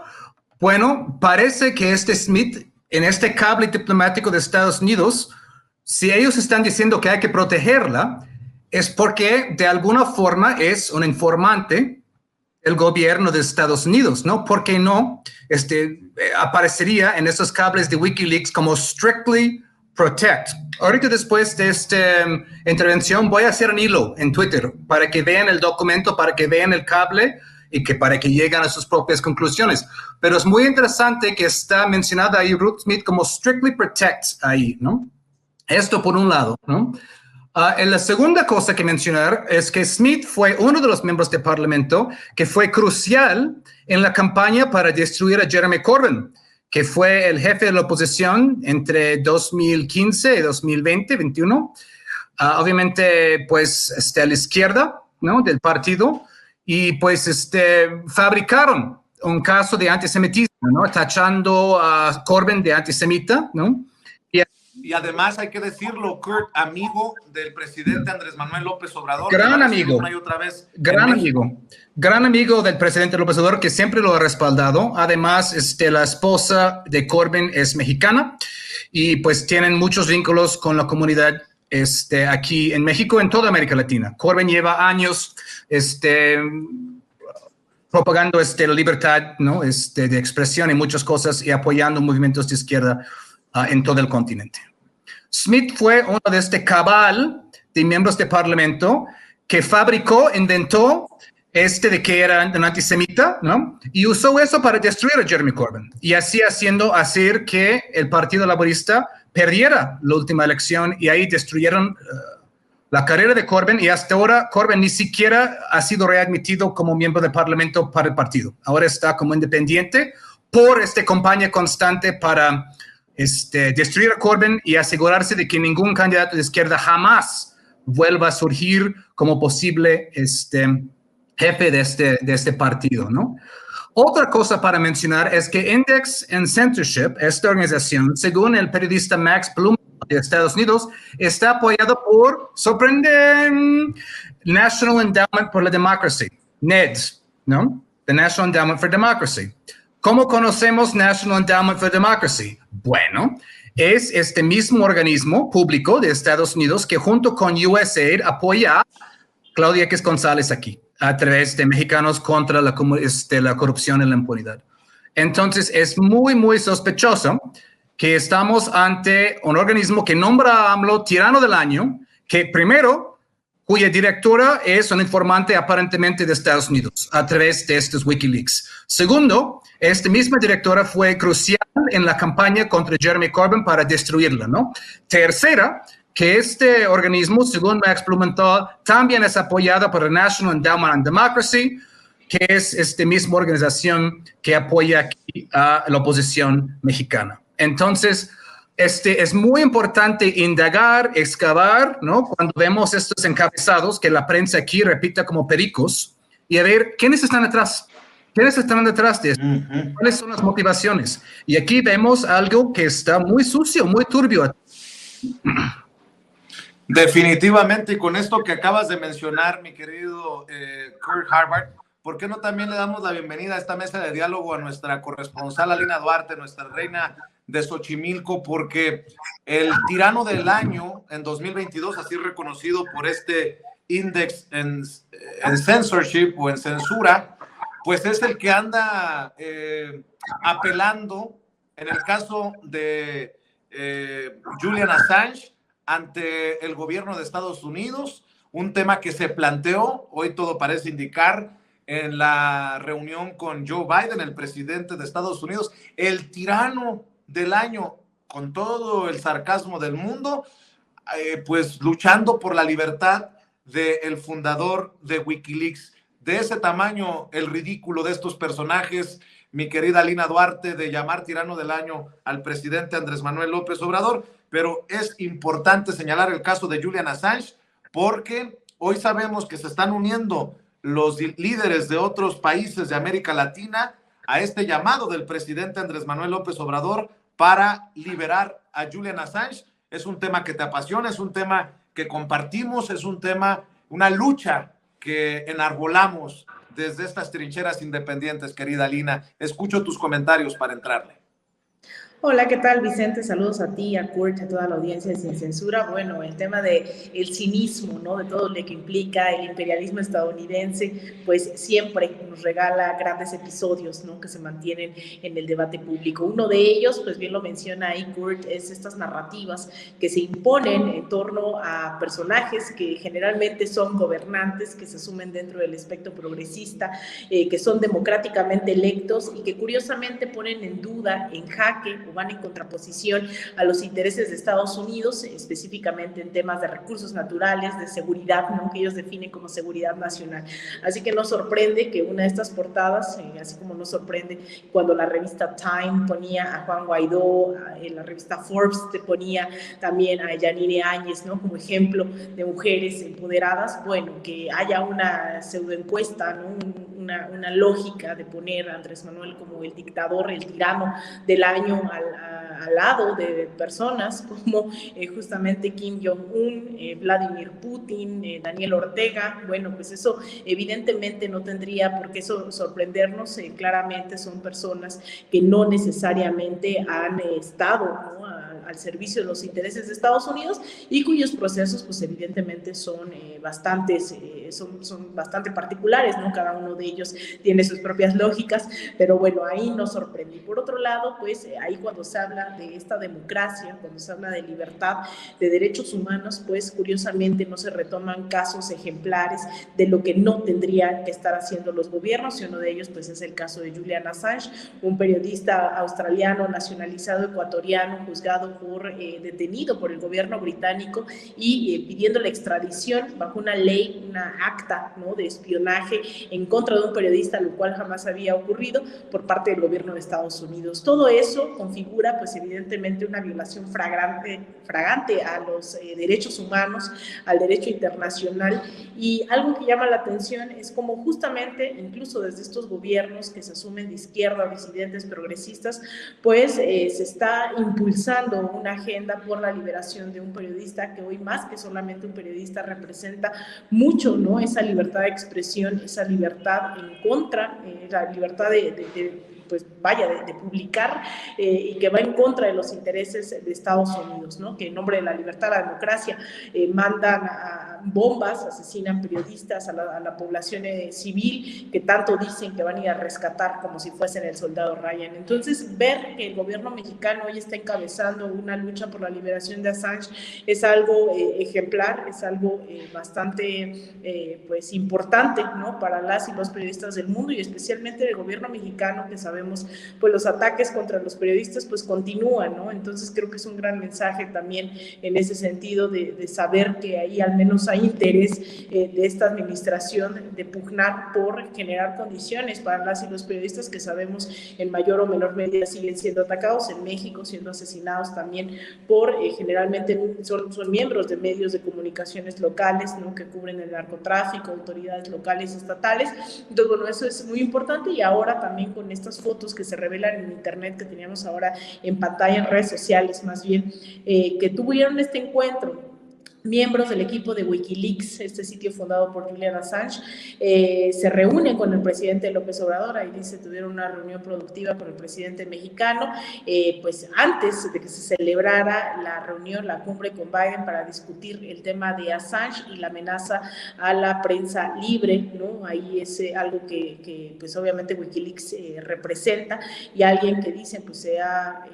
Bueno, parece que Smith, en este cable diplomático de Estados Unidos, si ellos están diciendo que hay que protegerla, es porque de alguna forma es un informante del gobierno de Estados Unidos, ¿no? ¿Por qué no? Aparecería en esos cables de WikiLeaks como strictly protect. Ahorita después de esta intervención voy a hacer un hilo en Twitter para que vean el documento, para que vean el cable y para que lleguen a sus propias conclusiones. Pero es muy interesante que está mencionada ahí Ruth Smith como strictly protect ahí, ¿no? Esto por un lado, ¿no? La segunda cosa que mencionar es que Smith fue uno de los miembros del Parlamento que fue crucial en la campaña para destruir a Jeremy Corbyn, que fue el jefe de la oposición entre 2015 y 2021. Obviamente, pues, a la izquierda, ¿no? Del partido. Y pues fabricaron un caso de antisemitismo, ¿no? Tachando a Corbyn de antisemita, ¿no? Y además hay que decirlo, Kurt, amigo del presidente Andrés Manuel López Obrador. Gran amigo. Una y otra vez gran amigo del presidente López Obrador, que siempre lo ha respaldado. Además, la esposa de Corbyn es mexicana y pues tienen muchos vínculos con la comunidad aquí en México, en toda América Latina. Corbyn lleva años propagando la libertad, ¿no? De expresión y muchas cosas y apoyando movimientos de izquierda en todo el continente. Smith fue uno de cabal de miembros del Parlamento que fabricó, inventó de que era un antisemita, ¿no? Y usó eso para destruir a Jeremy Corbyn. Y así hacer que el Partido Laborista perdiera la última elección y ahí destruyeron la carrera de Corbyn, y hasta ahora Corbyn ni siquiera ha sido readmitido como miembro del Parlamento para el partido. Ahora está como independiente por campaña constante para destruir a Corbyn y asegurarse de que ningún candidato de izquierda jamás vuelva a surgir como posible jefe de este partido, ¿no? Otra cosa para mencionar es que Index on Censorship, esta organización, según el periodista Max Bloom de Estados Unidos, está apoyado por, sorprende, National Endowment for Democracy, NED, ¿no? The National Endowment for Democracy. ¿Cómo conocemos National Endowment for Democracy? Bueno, es este mismo organismo público de Estados Unidos que junto con USAID apoya a Claudia X González aquí, a través de Mexicanos contra la corrupción y la impunidad. Entonces, es muy, muy sospechoso que estamos ante un organismo que nombra a AMLO tirano del año, que primero, cuya directora es un informante aparentemente de Estados Unidos a través de estos WikiLeaks. Segundo, esta misma directora fue crucial en la campaña contra Jeremy Corbyn para destruirla, ¿no? Tercera, que este organismo, según Max Blumenthal, también es apoyado por el National Endowment on Democracy, que es esta misma organización que apoya aquí a la oposición mexicana. Entonces, es muy importante indagar, excavar, ¿no? Cuando vemos estos encabezados que la prensa aquí repita como pericos, y a ver quiénes están atrás. ¿Quiénes están detrás de esto? ¿Cuáles son las motivaciones? Y aquí vemos algo que está muy sucio, muy turbio. Definitivamente, y con esto que acabas de mencionar, mi querido Kurt Harvard, ¿por qué no también le damos la bienvenida a esta mesa de diálogo a nuestra corresponsal Alina Duarte, nuestra reina de Xochimilco? Porque el tirano del año en 2022, así reconocido por este index en censorship o en censura, pues es el que anda apelando en el caso de Julian Assange ante el gobierno de Estados Unidos, un tema que se planteó, hoy todo parece indicar, en la reunión con Joe Biden, el presidente de Estados Unidos, el tirano del año, con todo el sarcasmo del mundo, pues luchando por la libertad del fundador de Wikileaks. De ese tamaño, el ridículo de estos personajes, mi querida Alina Duarte, de llamar tirano del año al presidente Andrés Manuel López Obrador, pero es importante señalar el caso de Julian Assange, porque hoy sabemos que se están uniendo los líderes de otros países de América Latina a este llamado del presidente Andrés Manuel López Obrador para liberar a Julian Assange. Es un tema que te apasiona, es un tema que compartimos, es un tema, una lucha que enarbolamos desde estas trincheras independientes, querida Alina. Escucho tus comentarios para entrarle. Hola, ¿qué tal, Vicente? Saludos a ti, a Kurt, a toda la audiencia de Sin Censura. Bueno, el tema del cinismo, ¿no? De todo lo que implica el imperialismo estadounidense, pues siempre nos regala grandes episodios, ¿no? Que se mantienen en el debate público. Uno de ellos, pues bien lo menciona ahí Kurt, es estas narrativas que se imponen en torno a personajes que generalmente son gobernantes, que se asumen dentro del espectro progresista, que son democráticamente electos y que curiosamente ponen en duda, en jaque, van en contraposición a los intereses de Estados Unidos, específicamente en temas de recursos naturales, de seguridad, ¿no? Que ellos definen como seguridad nacional. Así que nos sorprende que una de estas portadas, así como nos sorprende cuando la revista Time ponía a Juan Guaidó, la revista Forbes te ponía también a Yanine Áñez, ¿no? Como ejemplo de mujeres empoderadas, bueno, que haya una pseudoencuesta, ¿no? Una lógica de poner a Andrés Manuel como el dictador, el tirano del año al lado de personas como justamente Kim Jong-un, Vladimir Putin, Daniel Ortega. Bueno, pues eso evidentemente no tendría por qué sorprendernos. Claramente son personas que no necesariamente han estado, ¿no? al servicio de los intereses de Estados Unidos y cuyos procesos pues evidentemente son bastante particulares, ¿no? Cada uno de ellos tiene sus propias lógicas, pero bueno, ahí nos sorprende. Y por otro lado, pues ahí cuando se habla de esta democracia, cuando se habla de libertad, de derechos humanos, pues curiosamente no se retoman casos ejemplares de lo que no tendrían que estar haciendo los gobiernos, y uno de ellos pues es el caso de Julian Assange, un periodista australiano nacionalizado ecuatoriano, juzgado por detenido por el gobierno británico y pidiendo la extradición bajo una ley, una acta, ¿no? de espionaje en contra de un periodista, lo cual jamás había ocurrido por parte del gobierno de Estados Unidos. Todo eso configura pues evidentemente una violación fragante a los derechos humanos, al derecho internacional, y algo que llama la atención es como justamente incluso desde estos gobiernos que se asumen de izquierda, disidentes, progresistas, pues se está impulsando una agenda por la liberación de un periodista que hoy más que solamente un periodista representa mucho, ¿no? Esa libertad de expresión, esa libertad en contra, la libertad de publicar y que va en contra de los intereses de Estados Unidos, ¿no? Que en nombre de la libertad, la democracia, mandan a bombas, asesinan periodistas, a la población civil, que tanto dicen que van a ir a rescatar como si fuesen el soldado Ryan. Entonces, ver que el gobierno mexicano hoy está encabezando una lucha por la liberación de Assange es algo ejemplar, es algo bastante pues importante, ¿no? Para las y los periodistas del mundo, y especialmente del gobierno mexicano, que sabemos pues los ataques contra los periodistas pues continúan, ¿no? Entonces creo que es un gran mensaje también en ese sentido de saber que ahí al menos hay interés de esta administración de pugnar por generar condiciones para las y los periodistas que sabemos en mayor o menor medida siguen siendo atacados en México, siendo asesinados también por generalmente son miembros de medios de comunicaciones locales, ¿no? Que cubren el narcotráfico, autoridades locales y estatales. Entonces bueno, eso es muy importante, y ahora también con estas fotos que se revelan en internet, que teníamos ahora en pantalla, en redes sociales más bien, que tuvieron este encuentro miembros del equipo de Wikileaks, este sitio fundado por Julian Assange, se reúnen con el presidente López Obrador. Ahí dice, tuvieron una reunión productiva con el presidente mexicano, pues antes de que se celebrara la reunión, la cumbre con Biden, para discutir el tema de Assange y la amenaza a la prensa libre, ¿no? Ahí es algo que pues obviamente Wikileaks representa, y alguien que dicen pues se ha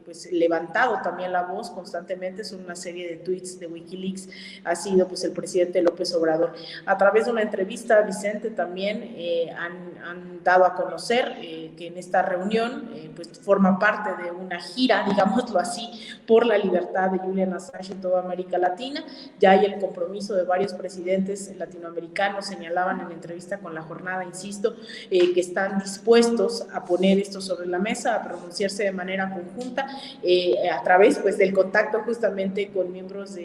pues levantado también la voz constantemente, son una serie de tweets de Wikileaks, ha sido pues el presidente López Obrador. A través de una entrevista, Vicente, también han dado a conocer que en esta reunión pues forma parte de una gira, digámoslo así, por la libertad de Julian Assange en toda América Latina. Ya hay el compromiso de varios presidentes latinoamericanos, señalaban en la entrevista con La Jornada, insisto, que están dispuestos a poner esto sobre la mesa, a pronunciarse de manera conjunta, a través pues del contacto justamente con miembros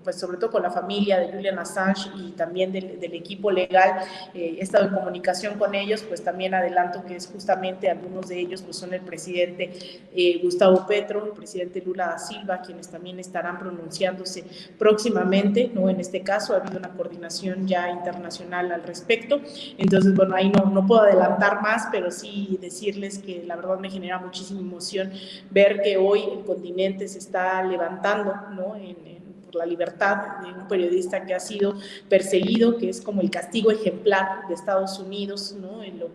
pues sobre todo con la familia de Julian Assange y también del equipo legal. He estado en comunicación con ellos, pues también adelanto que es justamente algunos de ellos pues son el presidente Gustavo Petro, el presidente Lula da Silva, quienes también estarán pronunciándose próximamente, ¿no? En este caso ha habido una coordinación ya internacional al respecto. Entonces, bueno, ahí no puedo adelantar más, pero sí decirles que la verdad me genera muchísima emoción ver que hoy el continente se está levantando, ¿no? Por la libertad de un periodista que ha sido perseguido, que es como el castigo ejemplar de Estados Unidos, ¿no? En lo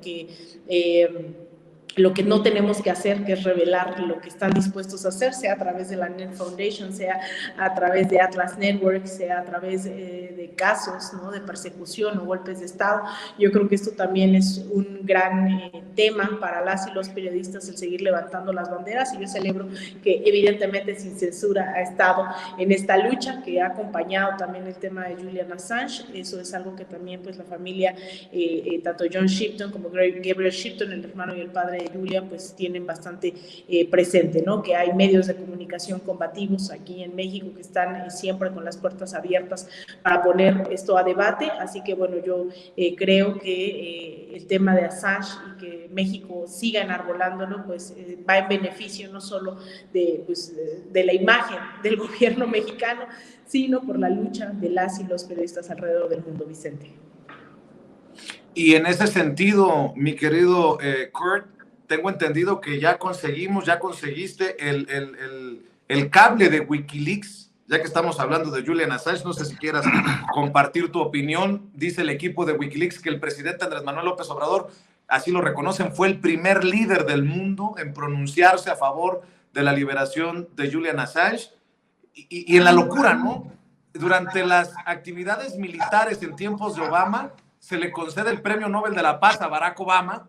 que no tenemos que hacer, que es revelar lo que están dispuestos a hacer, sea a través de la Net Foundation, sea a través de Atlas Network, sea a través de casos, ¿no? De persecución o golpes de Estado. Yo creo que esto también es un gran tema para las y los periodistas, el seguir levantando las banderas, y yo celebro que evidentemente Sin Censura ha estado en esta lucha, que ha acompañado también el tema de Julian Assange. Eso es algo que también pues la familia, tanto John Shipton como Gabriel Shipton, el hermano y el padre de Julian, pues tienen bastante presente, ¿no? Que hay medios de comunicación combativos aquí en México que están siempre con las puertas abiertas para poner esto a debate. Así que bueno, yo creo que el tema de Assange y que México siga enarbolándolo, pues va en beneficio no solo de la imagen del gobierno mexicano, sino por la lucha de las y los periodistas alrededor del mundo, Vicente. Y en ese sentido, mi querido Kurt, tengo entendido que ya conseguiste el cable de Wikileaks, ya que estamos hablando de Julian Assange. No sé si quieras compartir tu opinión. Dice el equipo de Wikileaks que el presidente Andrés Manuel López Obrador, así lo reconocen, fue el primer líder del mundo en pronunciarse a favor de la liberación de Julian Assange. Y en la locura, ¿no? Durante las actividades militares en tiempos de Obama, se le concede el Premio Nobel de la Paz a Barack Obama,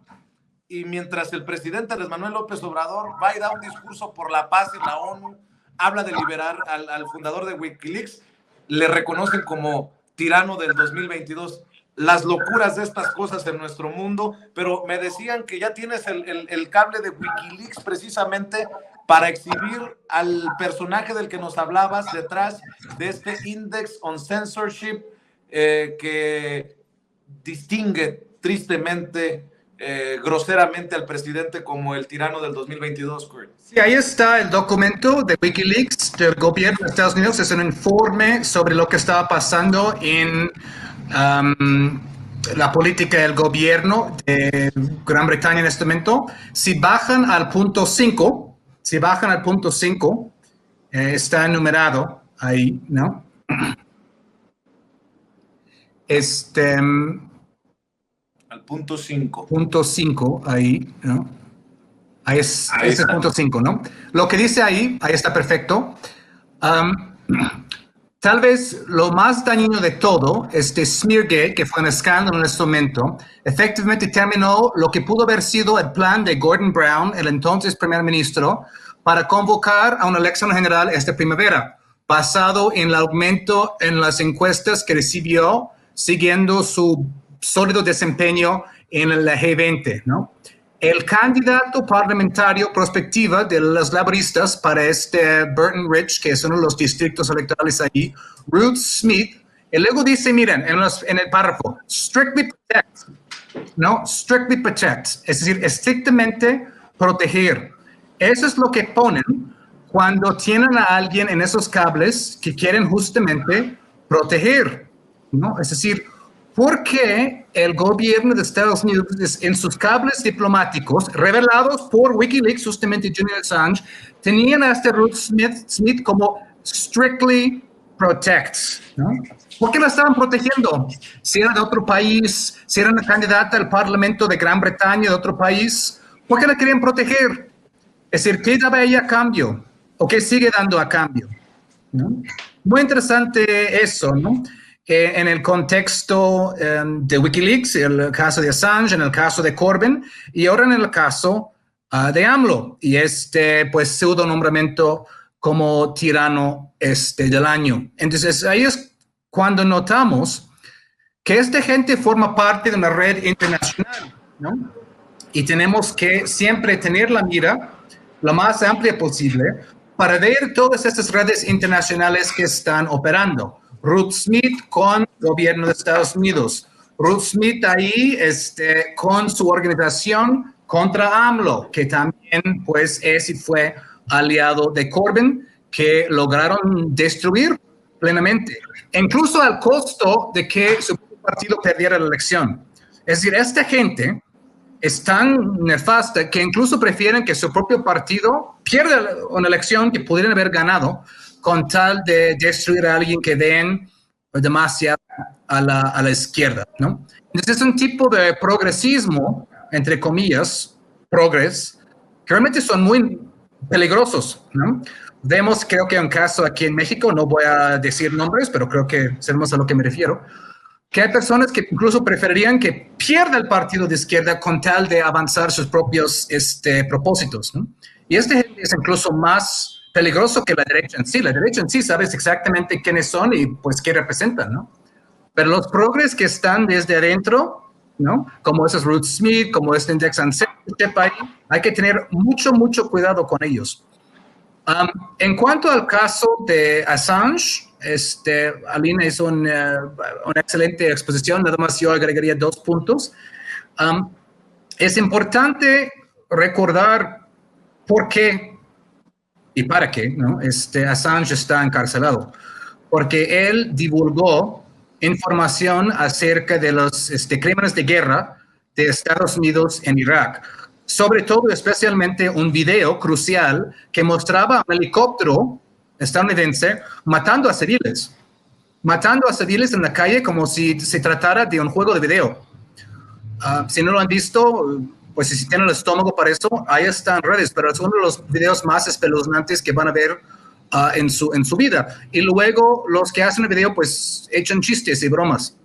y mientras el presidente Andrés Manuel López Obrador va y da un discurso por la paz en la ONU, habla de liberar al fundador de Wikileaks, le reconocen como tirano del 2022. Las locuras de estas cosas en nuestro mundo. Pero me decían que ya tienes el cable de Wikileaks precisamente para exhibir al personaje del que nos hablabas detrás de este Index on Censorship, que distingue tristemente, groseramente al presidente como el tirano del 2022, Kurt. Sí, ahí está el documento de Wikileaks del gobierno de Estados Unidos. Es un informe sobre lo que estaba pasando en la política del gobierno de Gran Bretaña en este momento. Si bajan al punto 5, está enumerado ahí, ¿no? Al punto 5. Punto 5, ahí, ¿no? Ahí es el punto 5, ¿no? Lo que dice ahí está perfecto. Tal vez lo más dañino de todo, Smeargate, que fue un escándalo en este momento, efectivamente terminó lo que pudo haber sido el plan de Gordon Brown, el entonces primer ministro, para convocar a una elección general esta primavera, basado en el aumento en las encuestas que recibió siguiendo su sólido desempeño en el G20, ¿no? El candidato parlamentario prospectiva de los laboristas para Burton Ridge, que es uno de los distritos electorales ahí, Ruth Smith, y luego dice, miren, en el párrafo, strictly protect, ¿no? Strictly protect, es decir, estrictamente proteger. Eso es lo que ponen cuando tienen a alguien en esos cables que quieren justamente proteger, ¿no? Es decir, ¿por qué el gobierno de Estados Unidos en sus cables diplomáticos revelados por Wikileaks, justamente Julian Assange, tenían a este Ruth Smith como strictly protects, ¿no? ¿Por qué la estaban protegiendo? Si era de otro país, si era una candidata al Parlamento de Gran Bretaña, de otro país, ¿por qué la querían proteger? Es decir, ¿qué daba ella a cambio? ¿O qué sigue dando a cambio? ¿No? Muy interesante eso, ¿no? En el contexto de Wikileaks, el caso de Assange, en el caso de Corbyn, y ahora en el caso de AMLO, y pues, pseudo nombramiento como tirano del año. Entonces, ahí es cuando notamos que esta gente forma parte de una red internacional, ¿no? Y tenemos que siempre tener la mira lo más amplia posible para ver todas estas redes internacionales que están operando. Ruth Smith con el gobierno de Estados Unidos. Ruth Smith ahí con su organización contra AMLO, que también pues es y fue aliado de Corbyn, que lograron destruir plenamente, incluso al costo de que su partido perdiera la elección. Es decir, esta gente es tan nefasta que incluso prefieren que su propio partido pierda una elección que pudieran haber ganado con tal de destruir a alguien que ven demasiado a la izquierda, ¿no? Entonces es un tipo de progresismo, entre comillas, progres, que realmente son muy peligrosos, ¿no? Vemos, creo que un caso aquí en México, no voy a decir nombres, pero creo que sabemos a lo que me refiero, que hay personas que incluso preferirían que pierda el partido de izquierda con tal de avanzar sus propios propósitos, ¿no? Y es incluso más peligroso que la derecha en sí. La derecha en sí sabes exactamente quiénes son y pues qué representan, ¿no? Pero los progres que están desde adentro, ¿no? Como esos Ruth Smith, como Index Ansel, hay que tener mucho cuidado con ellos. En cuanto al caso de Assange, Alina hizo una excelente exposición, nada más yo agregaría 2 puntos. Es importante recordar por qué y para qué, ¿no? Assange está encarcelado, porque él divulgó información acerca de los crímenes de guerra de Estados Unidos en Irak. Sobre todo, especialmente, un video crucial que mostraba un helicóptero estadounidense matando a civiles en la calle como si se tratara de un juego de video. Si no lo han visto, pues si tienen el estómago para eso, ahí está en redes, pero es uno de los videos más espeluznantes que van a ver en su vida. Y luego los que hacen el video, pues echan chistes y bromas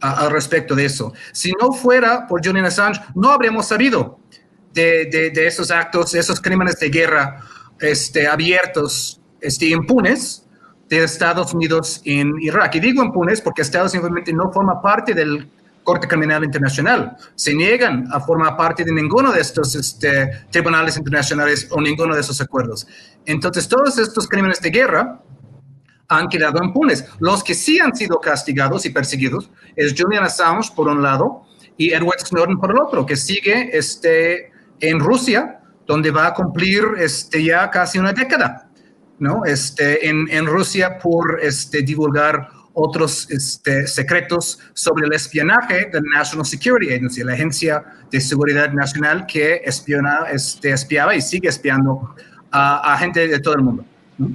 al respecto de eso. Si no fuera por Julian Assange, no habríamos sabido de esos actos, esos crímenes de guerra abiertos, impunes de Estados Unidos en Irak. Y digo impunes porque Estados Unidos simplemente no forma parte del Corte Criminal Internacional. Se niegan a formar parte de ninguno de estos tribunales internacionales o ninguno de esos acuerdos. Entonces, todos estos crímenes de guerra han quedado impunes. Los que sí han sido castigados y perseguidos es Julian Assange, por un lado, y Edward Snowden, por el otro, que sigue en Rusia, donde va a cumplir ya casi una década, ¿no? En Rusia por divulgar otros secretos sobre el espionaje del National Security Agency, la Agencia de Seguridad Nacional que espiaba y sigue espiando a gente de todo el mundo, ¿no?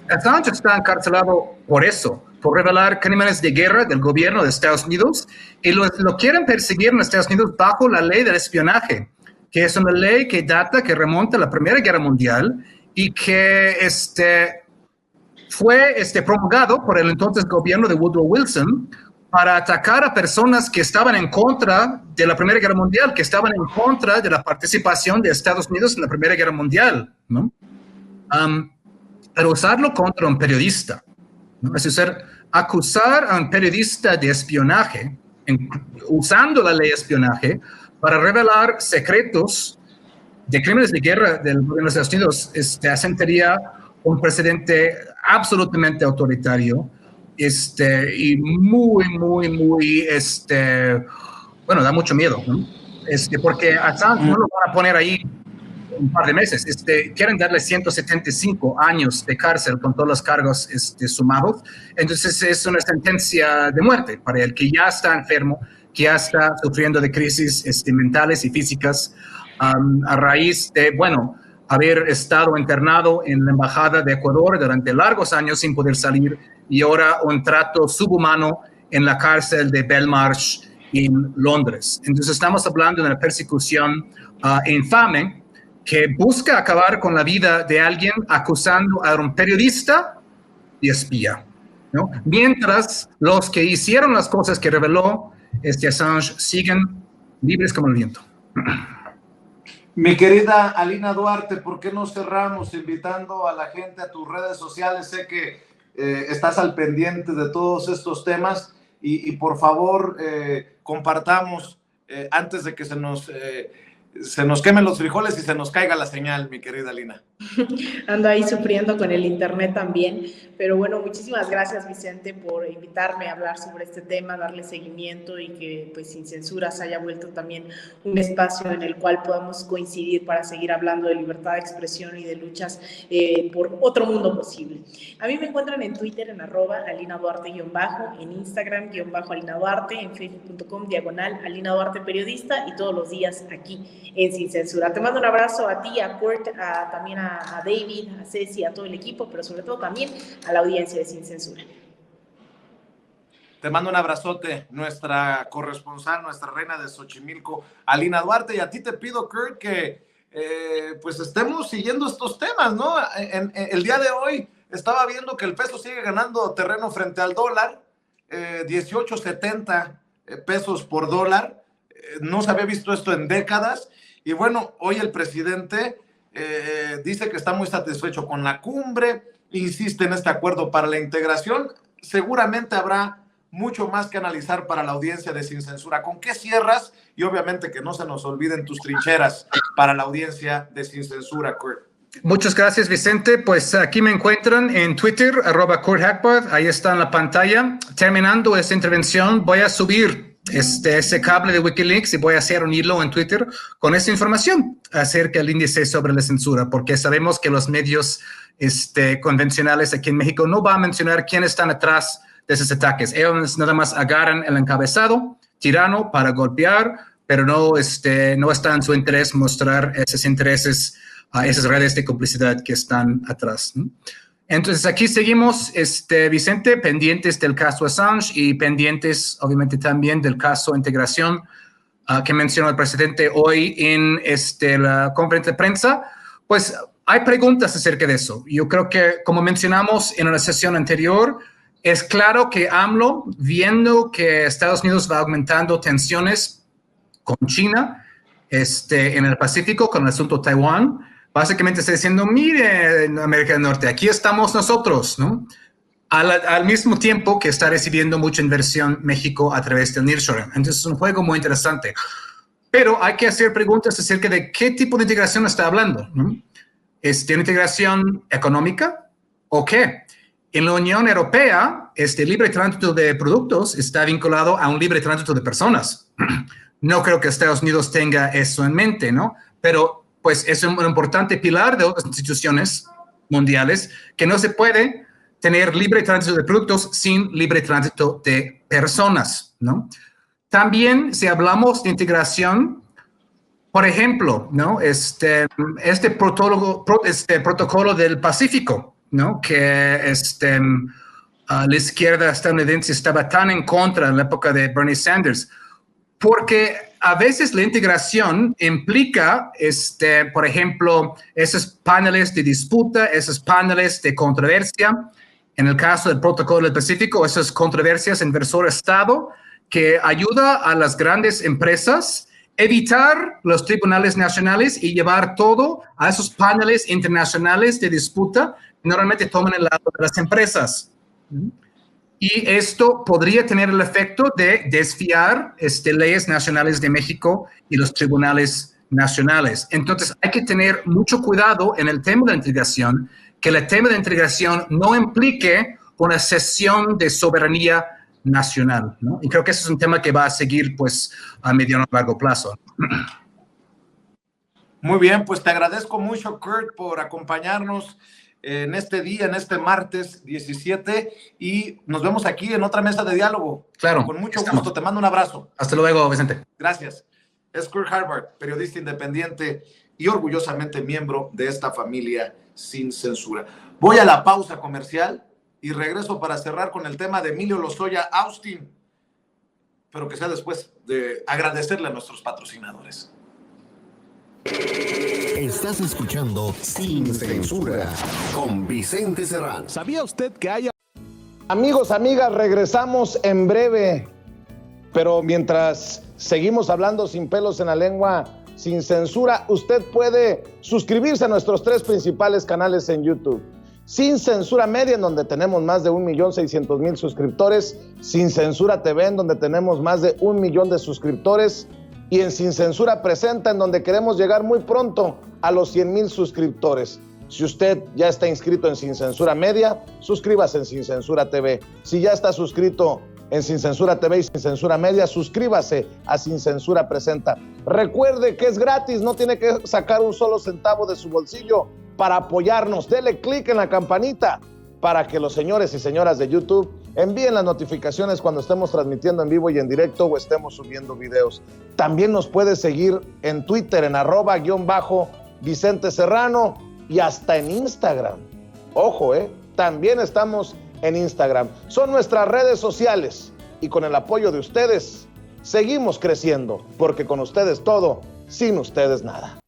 Assange está encarcelado por eso, por revelar crímenes de guerra del gobierno de Estados Unidos, y lo quieren perseguir en Estados Unidos bajo la ley del espionaje, que es una ley que remonta a la Primera Guerra Mundial y que fue promulgado por el entonces gobierno de Woodrow Wilson para atacar a personas que estaban en contra de la Primera Guerra Mundial, que estaban en contra de la participación de Estados Unidos en la Primera Guerra Mundial, ¿no? Pero usarlo contra un periodista, ¿no? Es decir, acusar a un periodista de espionaje, usando la ley de espionaje, para revelar secretos de crímenes de guerra del gobierno de Estados Unidos, asentaría un precedente absolutamente autoritario, y muy, bueno, da mucho miedo, ¿no? Porque a Assange no lo van a poner ahí un par de meses, quieren darle 175 años de cárcel con todos los cargos sumados. Entonces es una sentencia de muerte para el que ya está enfermo, que ya está sufriendo de crisis mentales y físicas a raíz de, bueno, haber estado internado en la Embajada de Ecuador durante largos años sin poder salir y ahora un trato subhumano en la cárcel de Belmarsh en Londres. Entonces estamos hablando de una persecución infame que busca acabar con la vida de alguien acusando a un periodista y espía, ¿no? Mientras los que hicieron las cosas que reveló Assange siguen libres como el viento. Mi querida Alina Duarte, ¿por qué no cerramos invitando a la gente a tus redes sociales? Sé que estás al pendiente de todos estos temas y por favor compartamos antes de que se nos quemen los frijoles y se nos caiga la señal, mi querida Alina. Ando ahí sufriendo con el internet también, pero bueno, muchísimas gracias, Vicente, por invitarme a hablar sobre este tema, darle seguimiento y que pues Sin Censura se haya vuelto también un espacio en el cual podamos coincidir para seguir hablando de libertad de expresión y de luchas por otro mundo posible. A mí me encuentran en Twitter en @AlinaDuarte_, en Instagram _Alina Duarte, en facebook.com/Alina Duarte Periodista y todos los días aquí en Sin Censura. Te mando un abrazo a ti, a Kurt, también a David, a Ceci, a todo el equipo, pero sobre todo también a la audiencia de Sin Censura. Te mando un abrazote, nuestra corresponsal, nuestra reina de Xochimilco, Alina Duarte, y a ti te pido, Kurt, que pues estemos siguiendo estos temas, ¿no? El día de hoy estaba viendo que el peso sigue ganando terreno frente al dólar, 18.70 pesos por dólar, no se había visto esto en décadas, y bueno, hoy el presidente dice que está muy satisfecho con la cumbre, insiste en este acuerdo para la integración. Seguramente habrá mucho más que analizar para la audiencia de Sin Censura. ¿Con qué cierras? Y obviamente que no se nos olviden tus trincheras para la audiencia de Sin Censura, Kurt. Muchas gracias, Vicente. Pues aquí me encuentran en Twitter, @KurtHackbarth. Ahí está en la pantalla. Terminando esta intervención, voy a subir ese cable de Wikileaks y voy a hacer un hilo en Twitter con esa información acerca del índice sobre la censura, porque sabemos que los medios convencionales aquí en México no van a mencionar quiénes están atrás de esos ataques. Ellos nada más agarran el encabezado, tirano, para golpear, pero no está en su interés mostrar esos intereses, esas redes de complicidad que están atrás, ¿no? Entonces, aquí seguimos, Vicente, pendientes del caso Assange y pendientes, obviamente, también del caso Integración que mencionó el presidente hoy en la conferencia de prensa. Pues hay preguntas acerca de eso. Yo creo que, como mencionamos en una sesión anterior, es claro que AMLO, viendo que Estados Unidos va aumentando tensiones con China en el Pacífico, con el asunto Taiwán, básicamente está diciendo, mire, en América del Norte, aquí estamos nosotros, ¿no? Al mismo tiempo que está recibiendo mucha inversión México a través del nearshoring. Entonces es un juego muy interesante. Pero hay que hacer preguntas acerca de qué tipo de integración está hablando, ¿no? ¿Es de una integración económica o qué? En la Unión Europea, este libre tránsito de productos está vinculado a un libre tránsito de personas. No creo que Estados Unidos tenga eso en mente, ¿no? Pero pues es un importante pilar de otras instituciones mundiales que no se puede tener libre tránsito de productos sin libre tránsito de personas, ¿no? También, si hablamos de integración, por ejemplo, ¿no? Este protocolo del Pacífico, ¿no? Que la izquierda estadounidense estaba tan en contra en la época de Bernie Sanders, porque a veces la integración implica, por ejemplo, esos paneles de disputa, esos paneles de controversia. En el caso del Protocolo del Pacífico, esas controversias inversor-estado que ayuda a las grandes empresas a evitar los tribunales nacionales y llevar todo a esos paneles internacionales de disputa que normalmente toman el lado de las empresas. Y esto podría tener el efecto de desviar leyes nacionales de México y los tribunales nacionales. Entonces, hay que tener mucho cuidado en el tema de la integración, que el tema de integración no implique una cesión de soberanía nacional, ¿no? Y creo que ese es un tema que va a seguir, pues, a mediano y largo plazo. Muy bien, pues te agradezco mucho, Kurt, por acompañarnos en este día, en este martes 17, y nos vemos aquí en otra mesa de diálogo. Claro. Con mucho gusto, te mando un abrazo. Hasta luego, Vicente. Gracias. Es Kurt Harvard, periodista independiente y orgullosamente miembro de esta familia sin censura. Voy a la pausa comercial y regreso para cerrar con el tema de Emilio Lozoya Austin, pero que sea después de agradecerle a nuestros patrocinadores. Estás escuchando Sin Censura con Vicente Serrano. ¿Sabía usted que hay... Amigos, amigas, regresamos en breve, pero mientras seguimos hablando sin pelos en la lengua, sin censura, usted puede suscribirse a nuestros 3 principales canales en YouTube. Sin Censura Media, en donde tenemos más de 1.600.000 suscriptores, Sin Censura TV, en donde tenemos más de 1 millón de suscriptores, y en Sin Censura Presenta, en donde queremos llegar muy pronto a los 100,000 suscriptores. Si usted ya está inscrito en Sin Censura Media, suscríbase en Sin Censura TV. Si ya está suscrito en Sin Censura TV y Sin Censura Media, suscríbase a Sin Censura Presenta. Recuerde que es gratis, no tiene que sacar un solo centavo de su bolsillo para apoyarnos. Dele clic en la campanita para que los señores y señoras de YouTube envíen las notificaciones cuando estemos transmitiendo en vivo y en directo o estemos subiendo videos. También nos puede seguir en Twitter en @Vicente Serrano y hasta en Instagram. Ojo, también estamos en Instagram. Son nuestras redes sociales y con el apoyo de ustedes seguimos creciendo, porque con ustedes todo, sin ustedes nada.